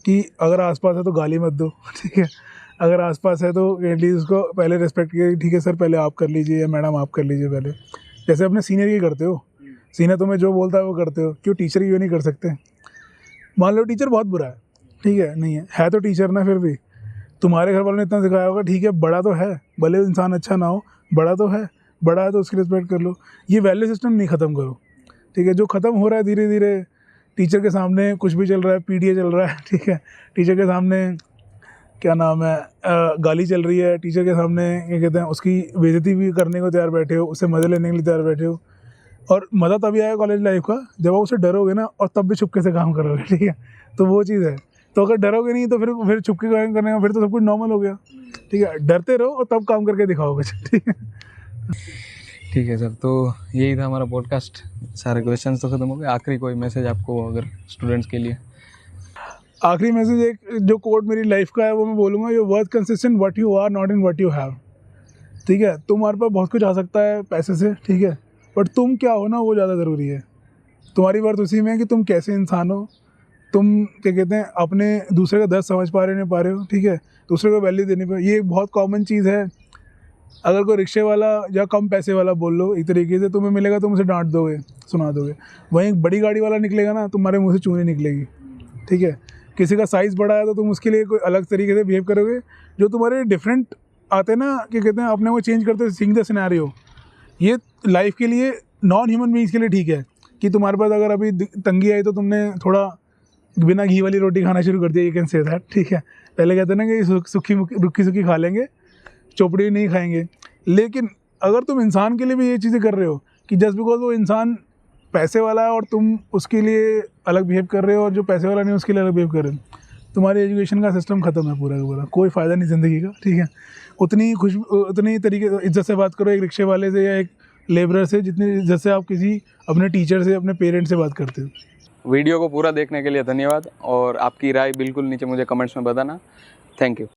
कि अगर आसपास है तो गाली मत दो, ठीक है। अगर आसपास है तो एटलीस्ट उसको पहले रिस्पेक्ट किया, ठीक है सर पहले आप कर लीजिए, या मैडम आप कर लीजिए पहले। जैसे अपने सीनियर की करते हो, सीनियर तुम्हें जो बोलता है वो करते हो, क्यों टीचर की क्यों नहीं कर सकते। मान लो टीचर बहुत बुरा है, ठीक है, नहीं है तो टीचर ना, फिर भी तुम्हारे घर वालों ने इतना सिखाया होगा, ठीक है, बड़ा तो है, भले इंसान अच्छा ना हो, बड़ा तो है, बड़ा है तो उसकी रिस्पेक्ट कर लो। ये वैल्यू सिस्टम नहीं ख़त्म करो, ठीक है। जो ख़त्म हो रहा है धीरे धीरे, टीचर के सामने कुछ भी चल रहा है, PTA चल रहा है, ठीक है, टीचर के सामने क्या नाम है, गाली चल रही है, टीचर के सामने क्या कहते हैं, उसकी बेइज्जती भी करने को तैयार बैठे हो, उससे मज़े लेने के लिए तैयार बैठे हो। और मज़ा तभी आएगा कॉलेज लाइफ का जब आप उससे डरोगे ना, और तब भी छुपके से काम करोगे, ठीक है। तो वो चीज़ है। तो अगर डरोगे नहीं तो फिर छुपके काम करने का फिर तो सब कुछ नॉर्मल हो गया, ठीक है। डरते रहो और तब काम करके दिखाओ कुछ, ठीक है। ठीक है सर, तो यही था हमारा पॉडकास्ट। सारे क्वेश्चंस तो ख़त्म हो गए। आखिरी कोई मैसेज आपको अगर स्टूडेंट्स के लिए? आखिरी मैसेज एक जो कोट मेरी लाइफ का है वो मैं बोलूँगा, your worth consistent what you are, not in what you have, ठीक है। तुम्हारे पास बहुत कुछ आ सकता है पैसे से, ठीक है, बट तुम क्या हो ना, वो ज़्यादा ज़रूरी है। तुम्हारी वर्थ उसी में है कि तुम कैसे इंसान हो, तुम क्या कहते हैं, अपने दूसरे का दर्द समझ पा रहे नहीं पा रहे हो, ठीक है, दूसरे को वैल्यू देनी पा। ये एक बहुत कॉमन चीज़ है। अगर कोई रिक्शे वाला या कम पैसे वाला बोल लो एक तरीके से, तुम्हें मिलेगा, तुम उसे डांट दोगे, सुना दोगे। वहीं एक बड़ी गाड़ी वाला निकलेगा ना, तुम्हारे मुँह से चूनी निकलेगी, ठीक है। किसी का साइज़ बड़ा है तो तुम उसके लिए कोई अलग तरीके से बिहेव करोगे। जो तुम्हारे डिफरेंट आते ना, क्या कहते हैं, अपने को चेंज करते, सीइंग द सिनेरियो। ये लाइफ के लिए, नॉन ह्यूमन बीइंग्स के लिए ठीक है कि तुम्हारे पास अगर अभी तंगी आई तो तुमने थोड़ा बिना घी वाली रोटी खाना शुरू कर दिया, यू कैन से दैट, ठीक है। पहले कहते हैं ना कि सूखी रुखी सूखी खा लेंगे, चोपड़ी नहीं खाएंगे। लेकिन अगर तुम इंसान के लिए भी ये चीज़ें कर रहे हो कि जस्ट बिकॉज वो इंसान पैसे वाला है और तुम उसके लिए अलग बिहेव कर रहे हो, और जो पैसे वाला नहीं उसके लिए अलग बिहेव कर रहे हो, तुम्हारे एजुकेशन का सिस्टम ख़त्म है पूरा का पूरा, कोई फ़ायदा नहीं ज़िंदगी का, ठीक है। उतनी तरीके इज्जत से बात करो एक रिक्शे वाले से या एक लेबरर से, जितनी इज्जत से आप किसी अपने टीचर से, अपने पेरेंट्स से बात करते हो। वीडियो को पूरा देखने के लिए धन्यवाद, और आपकी राय बिल्कुल नीचे मुझे कमेंट्स में बताना। Thank you.